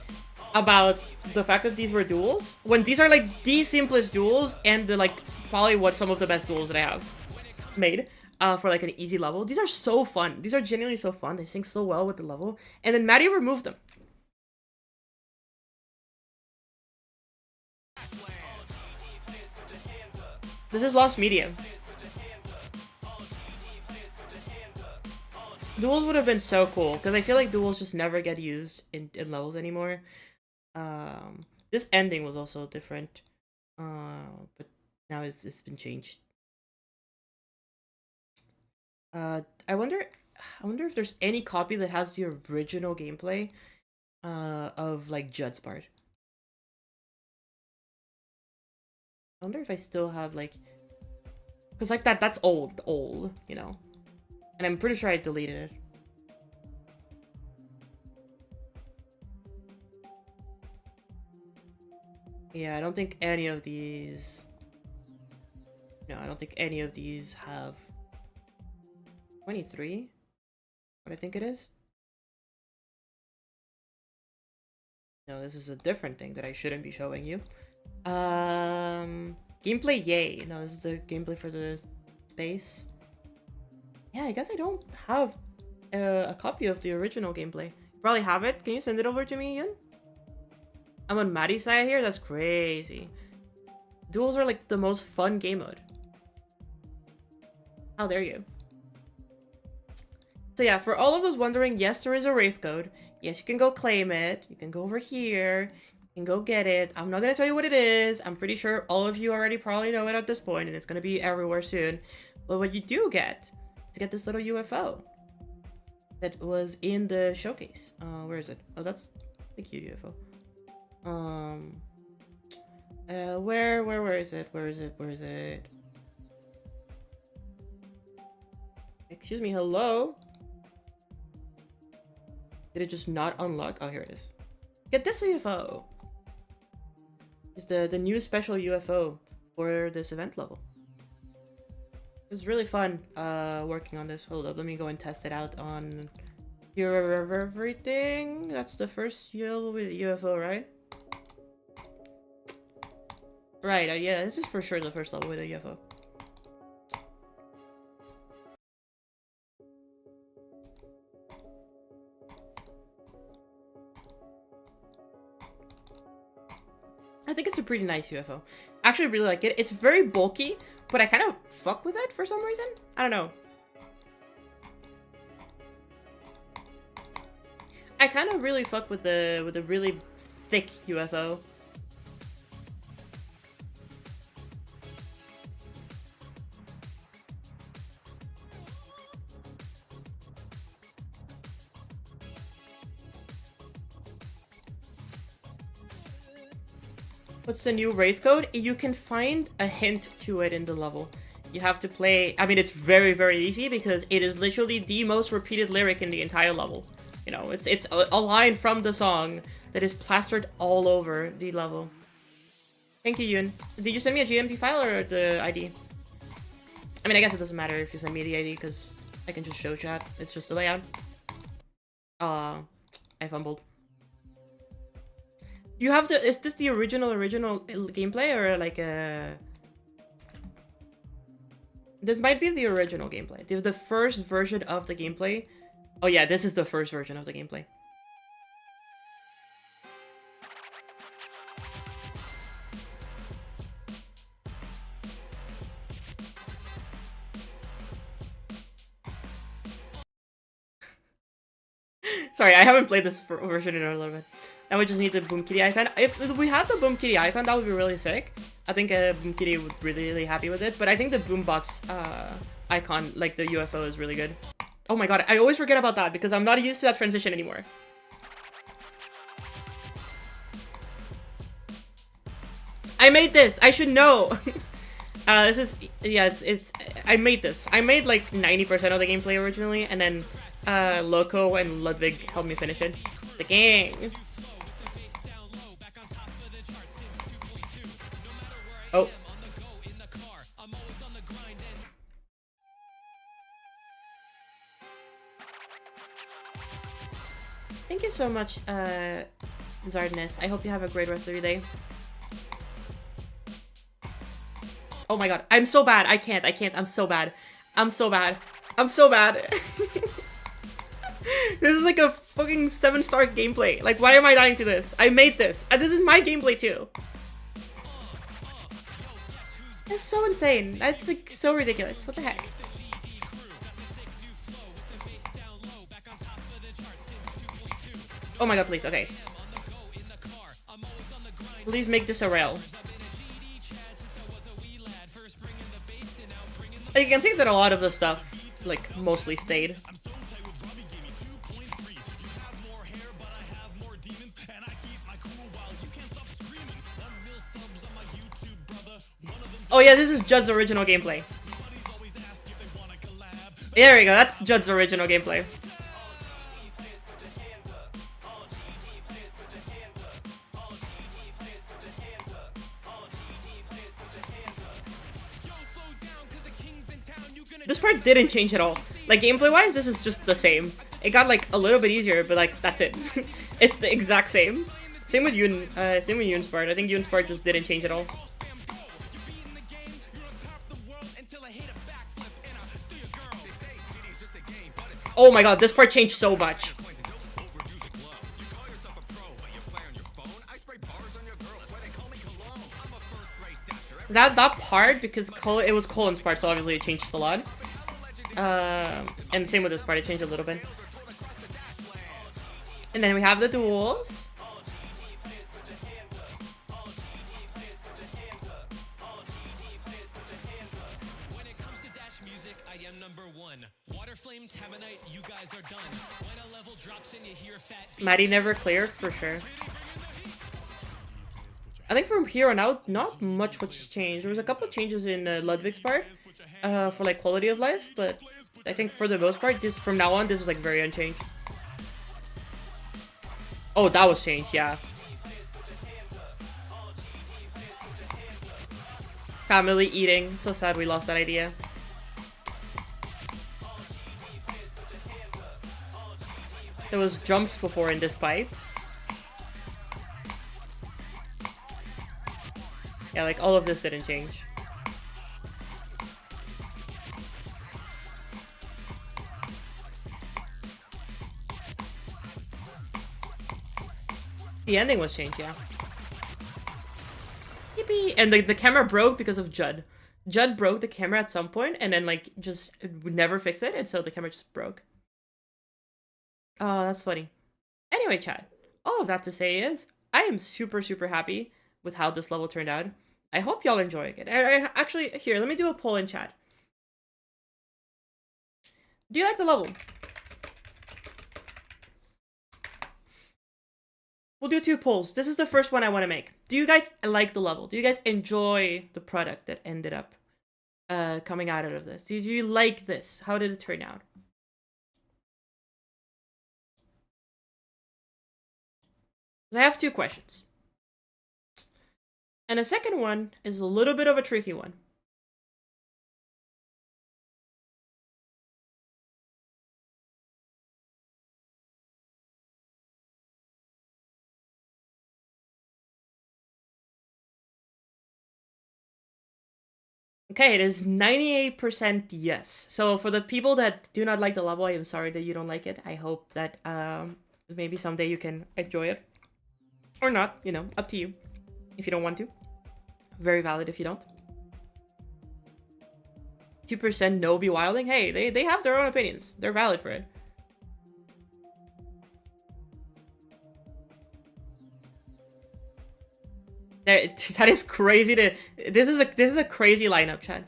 about the fact that these were duels, when these are like the simplest duels and they're like probably some of the best duels that I have made for like an easy level. These are so fun. These are genuinely so fun. They sync so well with the level. And then Maddie removed them. This is lost medium. Duels would have been so cool, because I feel like duels just never get used in levels anymore. This ending was also different, but now it's been changed. I wonder if there's any copy that has the original gameplay of like Judd's part. I wonder if I still have like, because like that's old, you know. And I'm pretty sure I deleted it. Yeah, I don't think any of these No, I don't think any of these have 23. What I think it is. No, this is a different thing that I shouldn't be showing you. Gameplay, yay. No, this is the gameplay for the space. Yeah, I guess I don't have a copy of the original gameplay. You probably have it. Can you send it over to me, Ian? I'm on Maddie's side here? That's crazy. Duels are like the most fun game mode. How dare you? So yeah, for all of those wondering, yes, there is a Wraith code. Yes, you can go claim it. You can go over here. You can go get it. I'm not going to tell you what it is. I'm pretty sure all of you already probably know it at this point, and it's going to be everywhere soon. But what you do get is get this little UFO that was in the showcase. Where is it? Oh, that's the cute UFO. Where is it? Where is it? Excuse me, hello? Did it just not unlock? Oh, here it is. Get this UFO! It's the new special UFO for this event level. It was really fun working on this. Hold up, let me go and test it out on everything. That's the first UFO, right? Right, yeah, this is for sure the first level with a UFO. I think it's a pretty nice UFO. I actually really like it. It's very bulky, but I kind of fuck with it for some reason. I don't know. I kind of really fuck with the really thick UFO. What's the new Wraith code? You can find a hint to it in the level. You have to play... I mean, it's very, very easy because it is literally the most repeated lyric in the entire level. You know, it's a line from the song that is plastered all over the level. Thank you, Yun. Did you send me a GMT file or the ID? I mean, I guess it doesn't matter if you send me the ID because I can just show chat. It's just the layout. I fumbled. You have to... Is this the original gameplay or like a... This might be the original gameplay. The first version of the gameplay. Oh yeah, this is the first version of the gameplay. Sorry, I haven't played this version in a little bit. Now we just need the Boom Kitty icon. If we had the Boom Kitty icon, that would be really sick. I think Boom Kitty would be really happy with it. But I think the Boombox icon, like the UFO, is really good. Oh my god, I always forget about that because I'm not used to that transition anymore. I made this! I should know! This is... Yeah, it's... I made this. I made like 90% of the gameplay originally, and then Loco and Ludwig helped me finish it. The gang! Oh. Thank you so much, Zardness. I hope you have a great rest of your day. Oh my god, I'm so bad. I can't. I'm so bad. I'm so bad. This is like a fucking 7-star gameplay. Like, why am I dying to this? I made this. This is my gameplay too. That's so insane. That's like so ridiculous. What the heck? Oh my god, please. Okay. Please make this a rail. You can see that a lot of the stuff, like, mostly stayed. Oh yeah, this is Judd's original gameplay. There we go, that's Judd's original gameplay. This part didn't change at all. Like, gameplay-wise, this is just the same. It got, like, a little bit easier, but, like, that's it. It's the exact same. Same with Yoon's part. I think Yoon's part just didn't change at all. Oh my god, this part changed so much. That part, because it was Colin's part, so obviously it changed a lot. And same with this part, it changed a little bit. And then we have the duels. Maddie never clears for sure. I think from here on out, not much was changed. There was a couple of changes in Ludwig's part for like quality of life, but I think for the most part, this from now on, this is like very unchanged. Oh, that was changed, yeah. Family eating. So sad we lost that idea. There was jumps before in this pipe. Yeah, like all of this didn't change. The ending was changed, yeah. Yippee! And the camera broke because of Judd. Judd broke the camera at some point and then like just would never fix it, and so the camera just broke. Oh, that's funny. Anyway, chat. All of that to say is, I am super, super happy with how this level turned out. I hope y'all enjoying it. Actually, here, let me do a poll in chat. Do you like the level? We'll do 2 polls. This is the first one I want to make. Do you guys like the level? Do you guys enjoy the product that ended up coming out of this? Did you like this? How did it turn out? I have 2 questions. And the second one is a little bit of a tricky one. Okay, it is 98% yes. So for the people that do not like the level, I am sorry that you don't like it. I hope that maybe someday you can enjoy it. Or not, you know, up to you. If you don't want to. Very valid if you don't. 2% no be wilding. Hey, they have their own opinions. They're valid for it. That is crazy to... This is a crazy lineup, chat.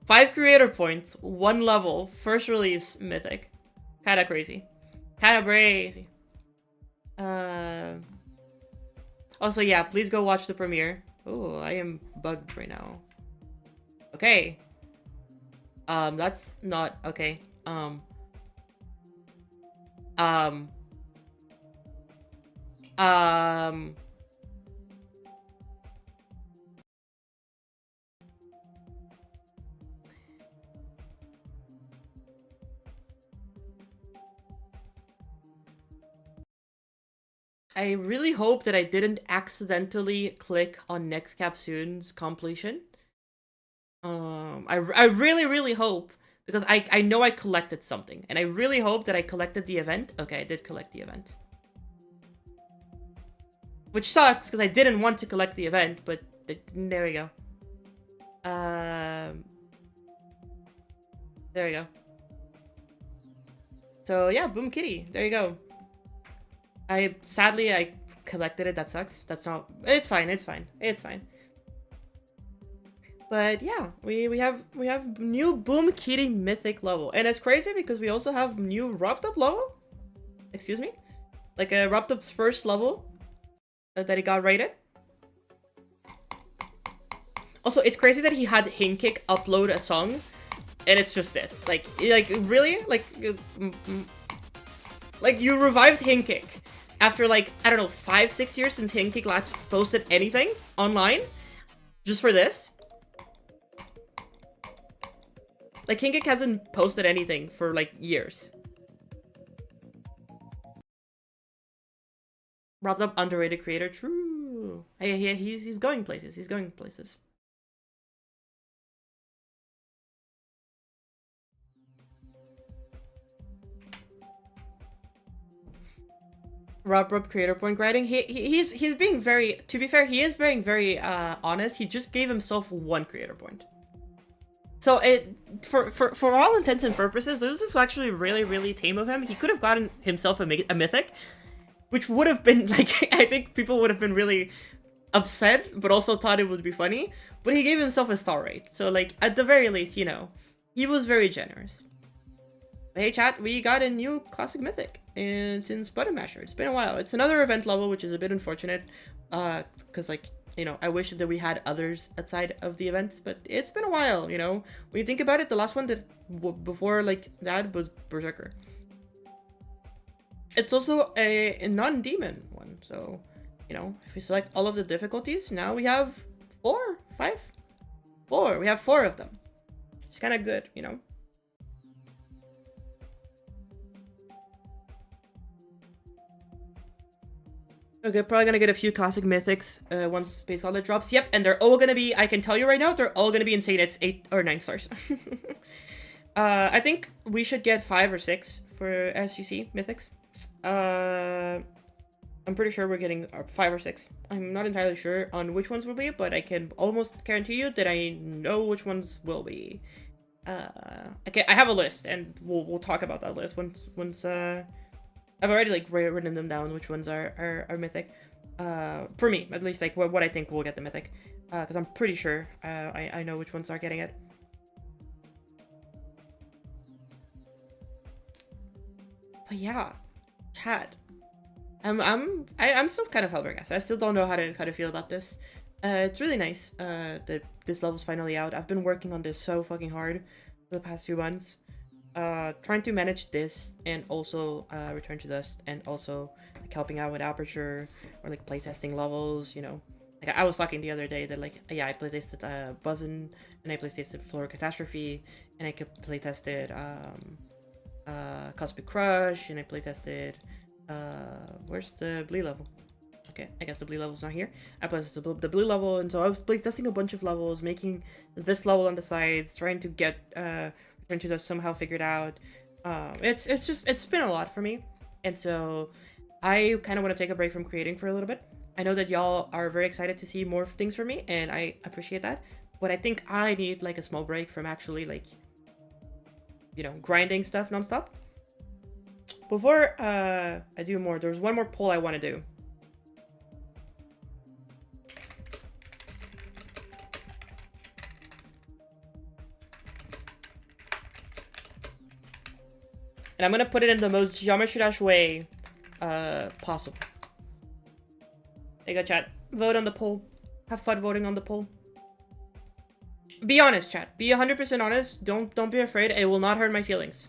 5 creator points, 1 level, first release, mythic. Kinda crazy. Kinda crazy. Also, yeah, please go watch the premiere. Oh, I am bugged right now. Okay. That's not okay. I really hope that I didn't accidentally click on Next Capsune's completion. I really, really hope, because I know I collected something, and I really hope that I collected the event. Okay, I did collect the event. Which sucks, because I didn't want to collect the event, but there we go. There we go. So yeah, Boom Kitty, there you go. Sadly I collected it. That sucks. That's not... It's fine. It's fine. It's fine. But yeah, we have new Boom Kitty mythic level, and it's crazy because we also have new Wrapped Up level. Excuse me, like a Wrapped Up's first level that he got rated. Also, it's crazy that he had Hinkick upload a song, and it's just this. Like really, like you revived Hinkick after like, I don't know, 5-6 years since Hinkick last posted anything online, just for this. Like, KingGeek hasn't posted anything for, like, years. Robbed up underrated creator. True. Hey, he's going places. He's going places. Rob creator point grinding. He's being very, to be fair, he is being very honest. He just gave himself 1 creator point. So it for all intents and purposes, this is actually really tame of him. He could have gotten himself a mythic, which would have been like, I think people would have been really upset, but also thought it would be funny. But he gave himself a star rate, so like at the very least, you know, he was very generous. Hey chat, we got a new classic mythic, and since Button Masher, it's been a while. It's another event level, which is a bit unfortunate, because like, you know, I wish that we had others outside of the events, but it's been a while, you know. When you think about it, the last one that before like that was Berserker. It's also a non-demon one, so, you know, if we select all of the difficulties, now we have 4, 5, 4. We have 4 of them. It's kind of good, you know. Okay, probably gonna get a few classic mythics once Space Gauntlet drops. Yep, and they're all gonna be, I can tell you right now, they're all gonna be insane. It's 8 or 9 stars. I think we should get 5 or 6 for SGC mythics. I'm pretty sure we're getting 5 or 6. I'm not entirely sure on which ones will be, but I can almost guarantee you that I know which ones will be. Okay, I have a list, and we'll talk about that list once I've already like written them down, which ones are mythic. For me, at least, like what I think will get the mythic, because I'm pretty sure I know which ones are getting it. But yeah, chat. I'm still kind of flabbergasted. I still don't know how to feel about this. It's really nice that this level's finally out. I've been working on this so fucking hard for the past 2 months. Trying to manage this and also Return to Dust, and also like helping out with Aperture or like playtesting levels, you know. Like I was talking the other day that like, yeah, I playtested Buzzin', and I playtested Floor Catastrophe, and I playtested Cosmic Crush, and I playtested where's the Blee level? Okay, I guess the Blee level's not here. I playtested the Blee level, and so I was playtesting a bunch of levels, making this level on the sides, trying to get Return to Dust somehow figured out. It's been a lot for me, and so I kind of want to take a break from creating for a little bit. I know that y'all are very excited to see more things from me, and I appreciate that, but I think I need like a small break from actually like, you know, grinding stuff nonstop. Before I do more, there's one more poll I want to do. And I'm gonna put it in the most Geometry Dash way possible. There you go, chat. Vote on the poll. Have fun voting on the poll. Be honest, chat. Be 100% honest. Don't be afraid. It will not hurt my feelings.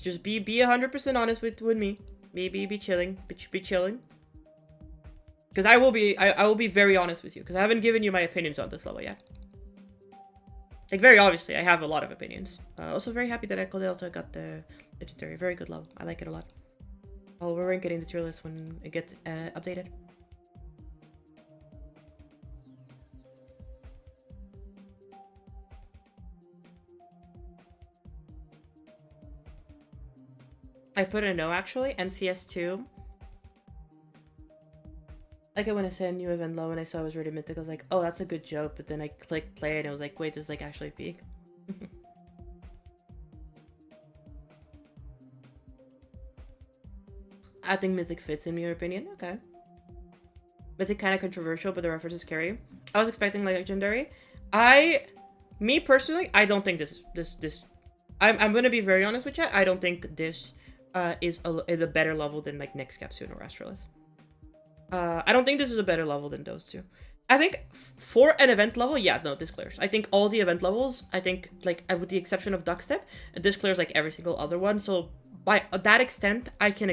Just be 100% honest with me. Be chilling. Be chilling. Because I will be very honest with you, because I haven't given you my opinions on this level yet. Like, very obviously, I have a lot of opinions. Also very happy that Echo Delta got the legendary. Very good level. I like it a lot. Oh, we're getting the tier list when it gets updated. I put a no, actually. NCS2. Like, when I said new event low and I saw it was already mythic, I was like, oh, that's a good joke. But then I clicked play and I was like, wait, this is like actually peak. I think mythic fits in your opinion. Okay. Mythic kind of controversial, but the reference is scary. I was expecting like legendary. Me personally, I don't think this. I'm gonna be very honest with you. I don't think this is a better level than like Next Capsule or Astrolith. I don't think this is a better level than those two. I think for an event level, yeah, no, this clears. I think all the event levels, I think, like, with the exception of Duckstep, this clears like every single other one. So by that extent, I can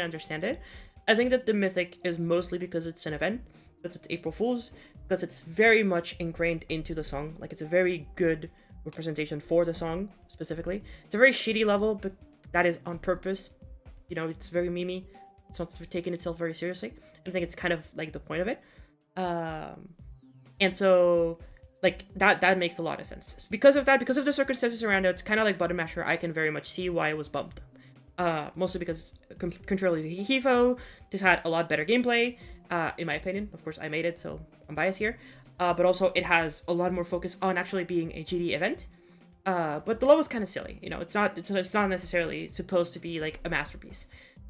understand it. I think that the mythic is mostly because it's an event, because it's April Fool's, because it's very much ingrained into the song. Like, it's a very good representation for the song specifically. It's a very shitty level, but that is on purpose. You know, it's very memey. It's not taking itself very seriously. I think it's kind of like the point of it. And so, like, that makes a lot of sense. Because of that, because of the circumstances around it, kind of like Button Masher, I can very much see why it was bumped. Mostly because Control Hifo just had a lot better gameplay, in my opinion. Of course, I made it, so I'm biased here. But also, it has a lot more focus on actually being a GD event. But the level's kind of silly, you know. It's not necessarily supposed to be like a masterpiece.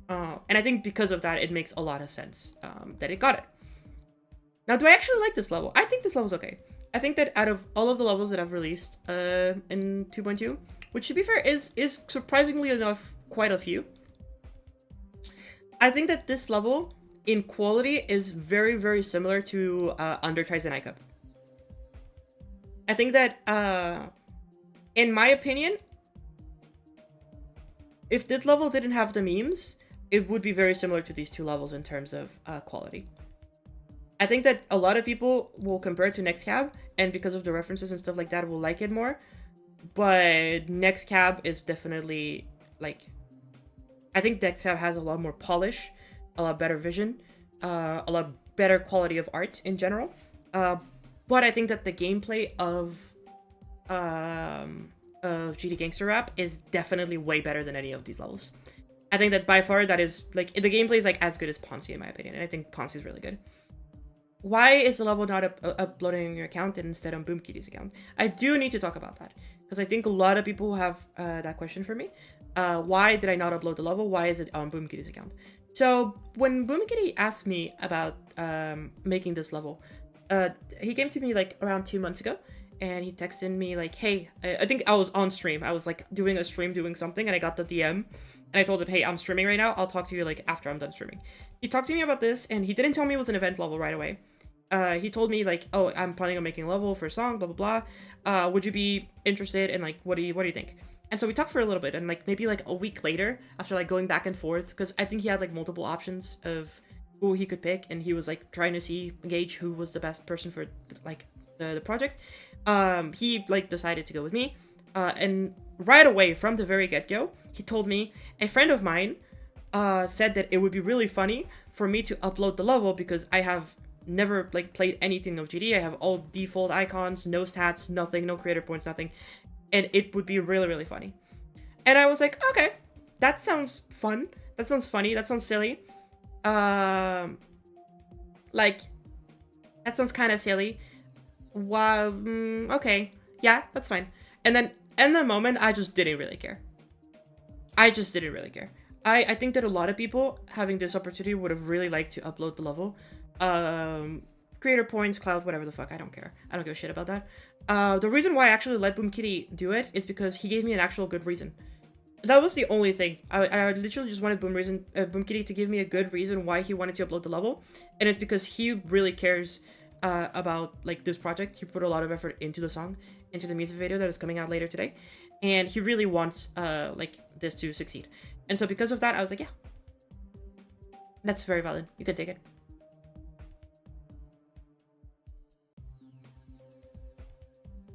And I think because of that, it makes a lot of sense that it got it. Now, do I actually like this level? I think this level's okay. I think that out of all of the levels that I've released in 2.2, which to be fair is surprisingly enough quite a few, I think that this level in quality is very, very similar to Undertries and iCup. I think that, in my opinion, if this level didn't have the memes, it would be very similar to these two levels in terms of quality. I think that a lot of people will compare it to Next Cab, and because of the references and stuff like that, will like it more. But Next Cab is definitely, like, I think Next Cab has a lot more polish, a lot better vision, a lot better quality of art in general. But I think that the gameplay of GD Gangster Rap is definitely way better than any of these levels. I think that by far that is, like, the gameplay is like as good as Ponzi in my opinion, and I think Ponzi is really good. Why is the level not uploading on your account and instead on BoomKitty's account? I do need to talk about that, because I think a lot of people have that question for me. Why did I not upload the level? Why is it on BoomKitty's account? So when BoomKitty asked me about making this level, he came to me like around 2 months ago, and he texted me like, hey, I think I was on stream. I was like doing a stream, doing something, and I got the DM. And I told him, hey, I'm streaming right now. I'll talk to you like after I'm done streaming. He talked to me about this, and he didn't tell me it was an event level right away. He told me like, oh, I'm planning on making a level for a song, blah, blah, blah. Would you be interested? And like, what do you think? And so we talked for a little bit, and like maybe like a week later, after like going back and forth, because I think he had like multiple options of who he could pick, and he was like trying to gauge who was the best person for like the project. He like decided to go with me, and right away from the very get-go, he told me a friend of mine said that it would be really funny for me to upload the level because I have never like played anything of GD. I have all default icons, no stats, nothing, no creator points, nothing, and it would be really, really funny. And I was like, okay, that sounds fun. That sounds funny. That sounds silly. Like, that sounds kind of silly. Wow. Okay. Yeah, that's fine. And then in the moment, I just didn't really care. I just didn't really care. I think that a lot of people having this opportunity would have really liked to upload the level. Creator points, cloud, whatever the fuck. I don't care. I don't give a shit about that. The reason why I actually let BoomKitty do it is because he gave me an actual good reason. That was the only thing. I literally just wanted BoomKitty to give me a good reason why he wanted to upload the level. And it's because he really cares about like this project. He put a lot of effort into the song, into the music video that is coming out later today. And he really wants like this to succeed. And so because of that, I was like, yeah, that's very valid. You can take it.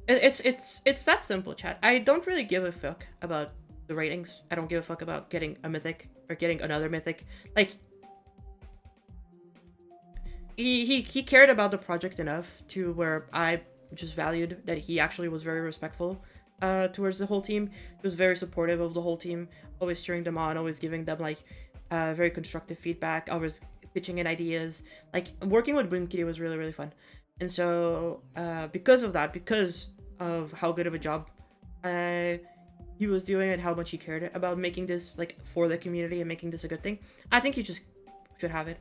It's that simple, chat. I don't really give a fuck about the ratings. I don't give a fuck about getting a mythic or getting another mythic. Like, he cared about the project enough to where I just valued that he actually was very respectful towards the whole team. He was very supportive of the whole team, always cheering them on, always giving them like very constructive feedback, always pitching in ideas. Like, working with BoomKitty was really, really fun. And so because of that, because of how good of a job he was doing and how much he cared about making this like for the community and making this a good thing, I think you just should have it.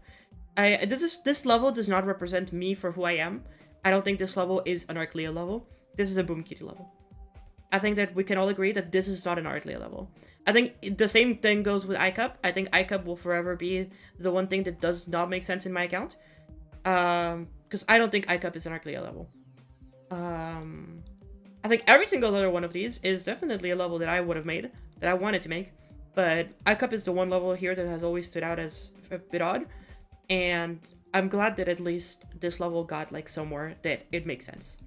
This level does not represent me for who I am. I don't think this level is an Arclea level. This is a BoomKitty level. I think that we can all agree that this is not an Arclea level. I think the same thing goes with iCup. I think iCup will forever be the one thing that does not make sense in my account. Because I don't think iCup is an Arclea level. I think every single other one of these is definitely a level that I would have made, that I wanted to make. But iCup is the one level here that has always stood out as a bit odd. And I'm glad that at least this level got like somewhere that it makes sense.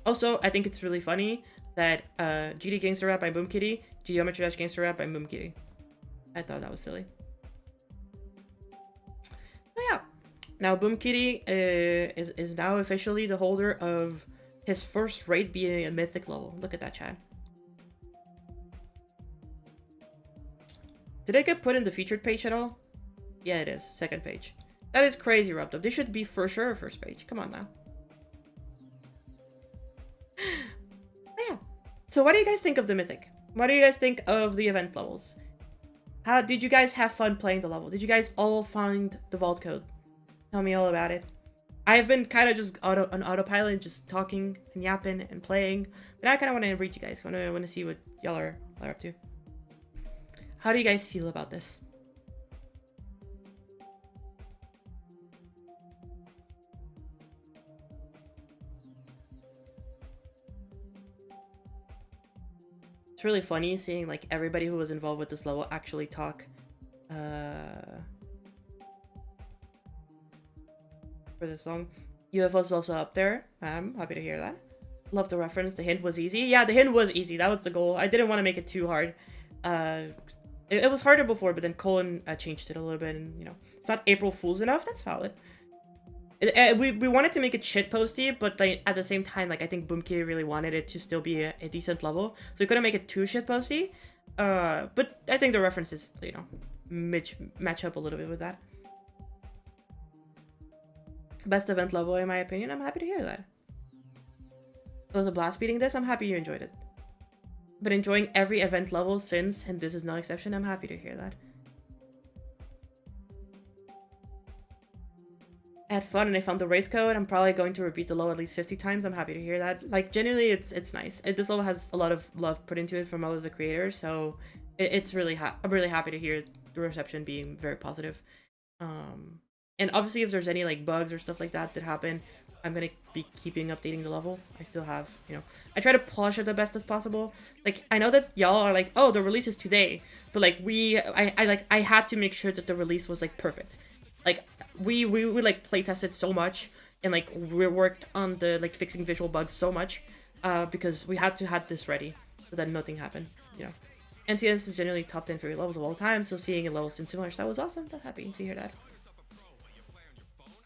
Also, I think it's really funny that GD Gangster Rap by Boom Kitty, Geometry Dash Gangster Rap by Boom Kitty. I thought that was silly. So yeah, now Boom Kitty is now officially the holder of his first raid being a mythic level. Look at that, Chad. Did it get put in the featured page at all? Yeah, it is. Second page. That is crazy, Rubdub. This should be for sure first page. Come on now. Yeah. So what do you guys think of the mythic? What do you guys think of the event levels? How did you guys have fun playing the level? Did you guys all find the vault code? Tell me all about it. I've been kind of just on autopilot, just talking and yapping and playing. But I kind of want to read you guys. Want to see what y'all are up to. How do you guys feel about this? It's really funny seeing like everybody who was involved with this level actually talk for this song. UFO's also up there. I'm happy to hear that. Love the reference. The hint was easy. Yeah, the hint was easy. That was the goal. I didn't want to make it too hard. It was harder before, but then Colin changed it a little bit, and you know, it's not April Fool's enough. That's valid. We wanted to make it shitposty, but like, at the same time, like I think Boom Kitty really wanted it to still be a decent level, so we couldn't make it too shitposty. But I think the references, you know, match up a little bit with that. Best event level in my opinion. I'm happy to hear that. It was a blast beating this. I'm happy you enjoyed it. But enjoying every event level since, and this is no exception. I'm happy to hear that. I had fun and I found the race code. I'm probably going to repeat the low at least 50 times. I'm happy to hear that. Like, genuinely, it's nice. This level has a lot of love put into it from all of the creators, so it's really I'm really happy to hear the reception being very positive. And obviously, if there's any like bugs or stuff like that happen, I'm gonna be keeping updating the level. I still have, you know, I try to polish it the best as possible. Like, I know that y'all are like, oh, the release is today, but like I had to make sure that the release was like perfect. Like we like play tested so much, and like we worked on the like fixing visual bugs so much, because we had to have this ready so that nothing happened. You know, NCS is generally top 10 favorite levels of all time, so seeing a level since similar, that was awesome. I'm happy to hear that.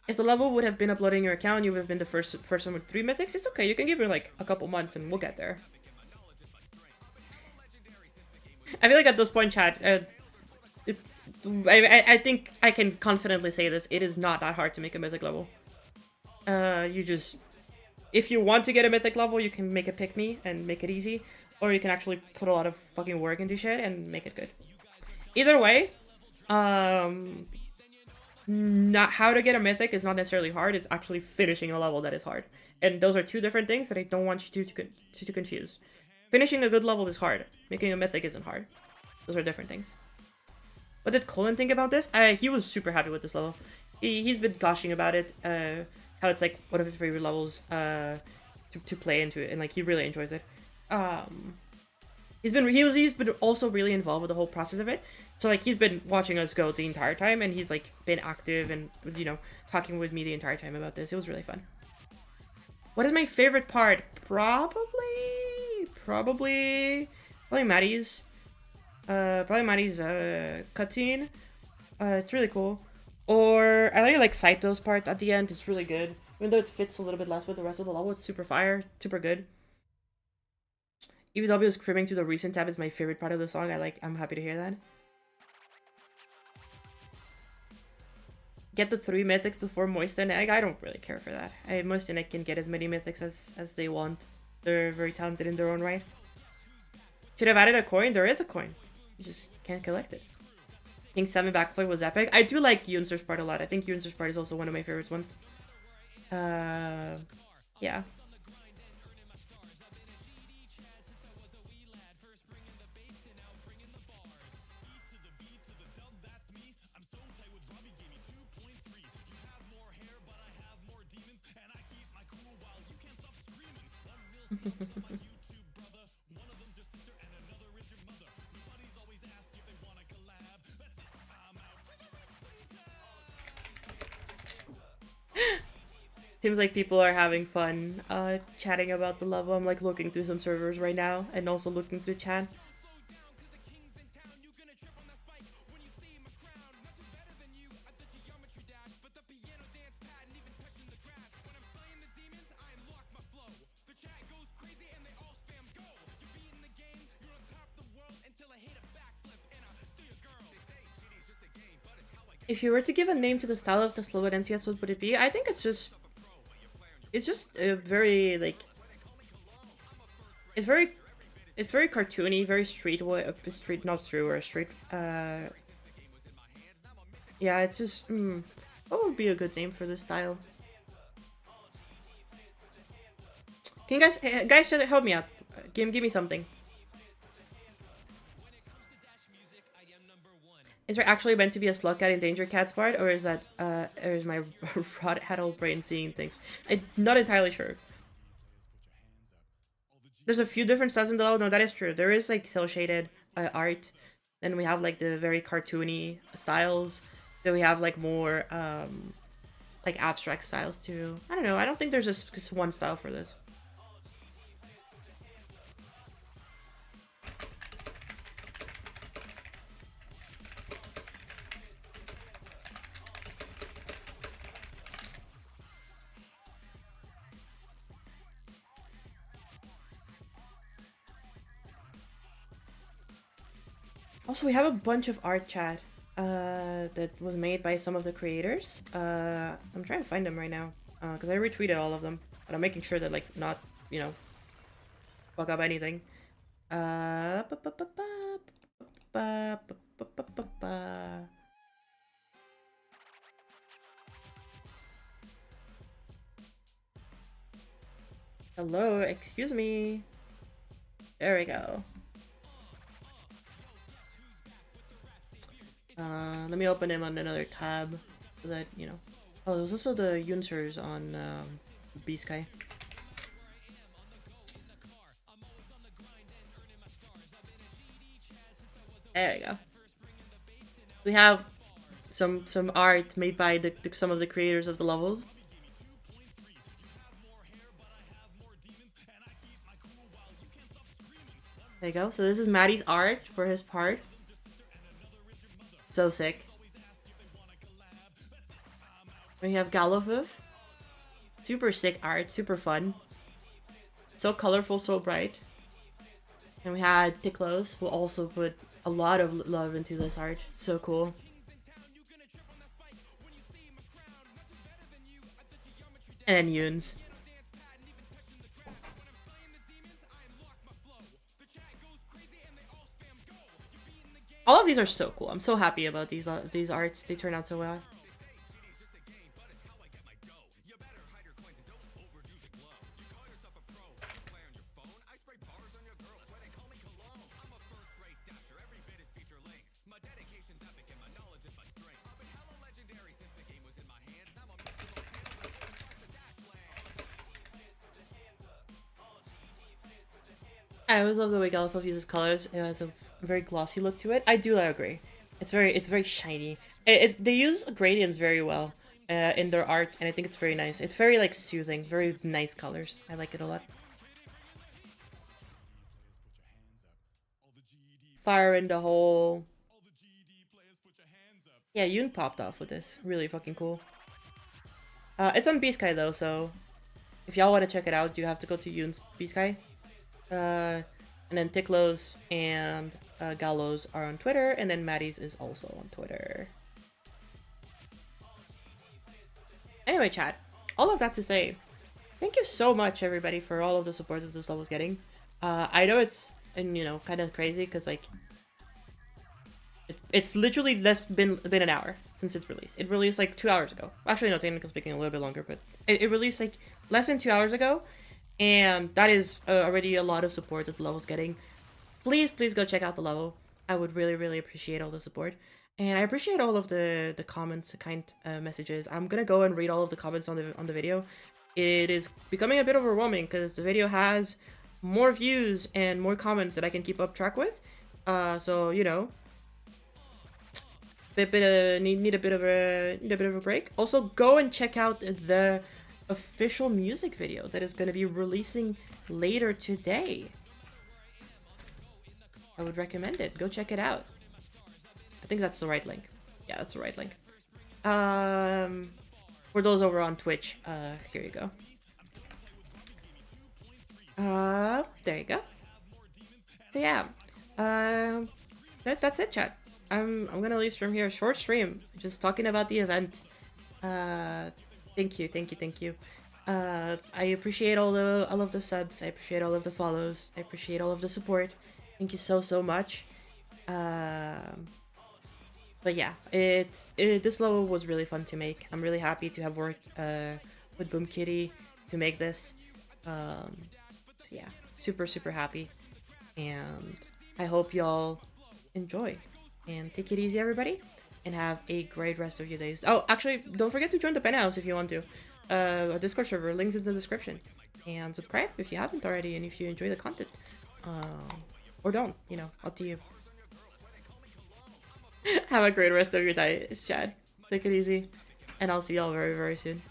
If the level would have been uploaded in your account, you would have been the first one with 3 mythics. It's okay. You can give me like a couple months, and we'll get there. I feel like at this point, chat, I think I can confidently say this. It is not that hard to make a mythic level. You just, if you want to get a mythic level, you can make a pick me and make it easy, or you can actually put a lot of fucking work into shit and make it good. Either way, not how to get a mythic is not necessarily hard. It's actually finishing a level that is hard, and those are two different things that I don't want you to confuse. Finishing a good level is hard. Making a mythic isn't hard. Those are different things. What did Colin think about this? He was super happy with this level. He's been gushing about it. How it's like one of his favorite levels to play into it, and like he really enjoys it. He's been also really involved with the whole process of it. So like he's been watching us go the entire time, and he's like been active and, you know, talking with me the entire time about this. It was really fun. What is my favorite part? Probably Maddie's. Probably Maddie's cutscene. It's really cool. Or I really like Saito's part at the end. It's really good. Even though it fits a little bit less with the rest of the level, it's super fire, super good. EVW is cribbing to the recent tab is my favorite part of the song. I'm happy to hear that. Get the 3 mythics before Moist and Egg. I don't really care for that. Moist and Egg can get as many mythics as they want. They're very talented in their own right. Should have added a coin. There is a coin. You just can't collect it. I think 7 backflip was epic. I do like Yoonser's part a lot. I think Yoonser's part is also one of my favorites ones. Yeah. Seems like people are having fun chatting about the level. I'm like looking through some servers right now and also looking through chat. If you were to give a name to the style of the slow NCS, what would it be? I think it's just a very like it's very cartoony, very street not true or street. Yeah, it's just what would be a good name for this style? Can you guys help me out? Give me something. Is there actually meant to be a slug cat in Danger Cat's part, or is that or is my adult brain seeing things? I'm not entirely sure. There's a few different styles in the level. No, that is true. There is like cel shaded art. Then we have like the very cartoony styles. Then we have like more like abstract styles too. I don't know. I don't think there's just one style for this. Also, we have a bunch of art chat that was made by some of the creators. I'm trying to find them right now because I retweeted all of them, but I'm making sure that like not, you know, fuck up anything. Hello, excuse me. There we go. Let me open him on another tab so that, you know. Oh, there's also the Yunsers on B-Sky. There we go. We have some art made by some of the creators of the levels. There you go. So this is Maddie's art for his part. So sick. We have Galovov. Super sick art, super fun. So colorful, so bright. And we had Tiklos, who also put a lot of love into this art. So cool. And Yoons. All of these are so cool. I'm so happy about these arts. They turn out so well. I always love the way Galifov uses colors. It has a very glossy look to it. I agree. It's very shiny. They use gradients very well in their art, and I think it's very nice. It's very like soothing, very nice colors. I like it a lot. Fire in the hole. Yeah, Yoon popped off with this. Really fucking cool. It's on B-Sky though, so if y'all want to check it out, you have to go to Yoon's B-Sky. And then Tiklos and Gallows are on Twitter, and then Maddie's is also on Twitter. Anyway, chat, all of that to say, thank you so much, everybody, for all of the support that this level's getting. I know it's, and you know, kind of crazy, because, like, it's literally been an hour since it's released. It released, like, 2 hours ago. Actually, no, technically speaking, a little bit longer, but it released, like, less than 2 hours ago. And that is already a lot of support that the level's getting. Please go check out the level. I would really appreciate all the support. And I appreciate all of the comments, kind messages. I'm gonna go and read all of the comments on the video. It is becoming a bit overwhelming because the video has more views and more comments that I can keep up track with. So you know, need a bit of a break. Also, go and check out the official music video that is going to be releasing later today. I would recommend it. Go check it out. I think that's the right link. Yeah, that's the right link. For those over on Twitch, here you go. There you go. So yeah, that's it, chat. I'm gonna leave stream here. Short stream, just talking about the event. Thank you. I appreciate all of the subs. I appreciate all of the follows. I appreciate all of the support. Thank you so much. But yeah, this level was really fun to make. I'm really happy to have worked with Boom Kitty to make this. So yeah, super happy, and I hope y'all enjoy. And take it easy, everybody, and have a great rest of your days. Oh, actually, don't forget to join the penthouse if you want to. Our Discord server, links in the description, and subscribe if you haven't already, and if you enjoy the content, or don't, you know, up to you. Have a great rest of your day. It's Chad. Take it easy, and I'll see y'all very soon.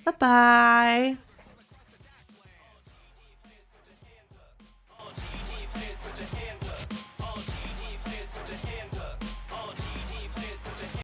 Bye bye.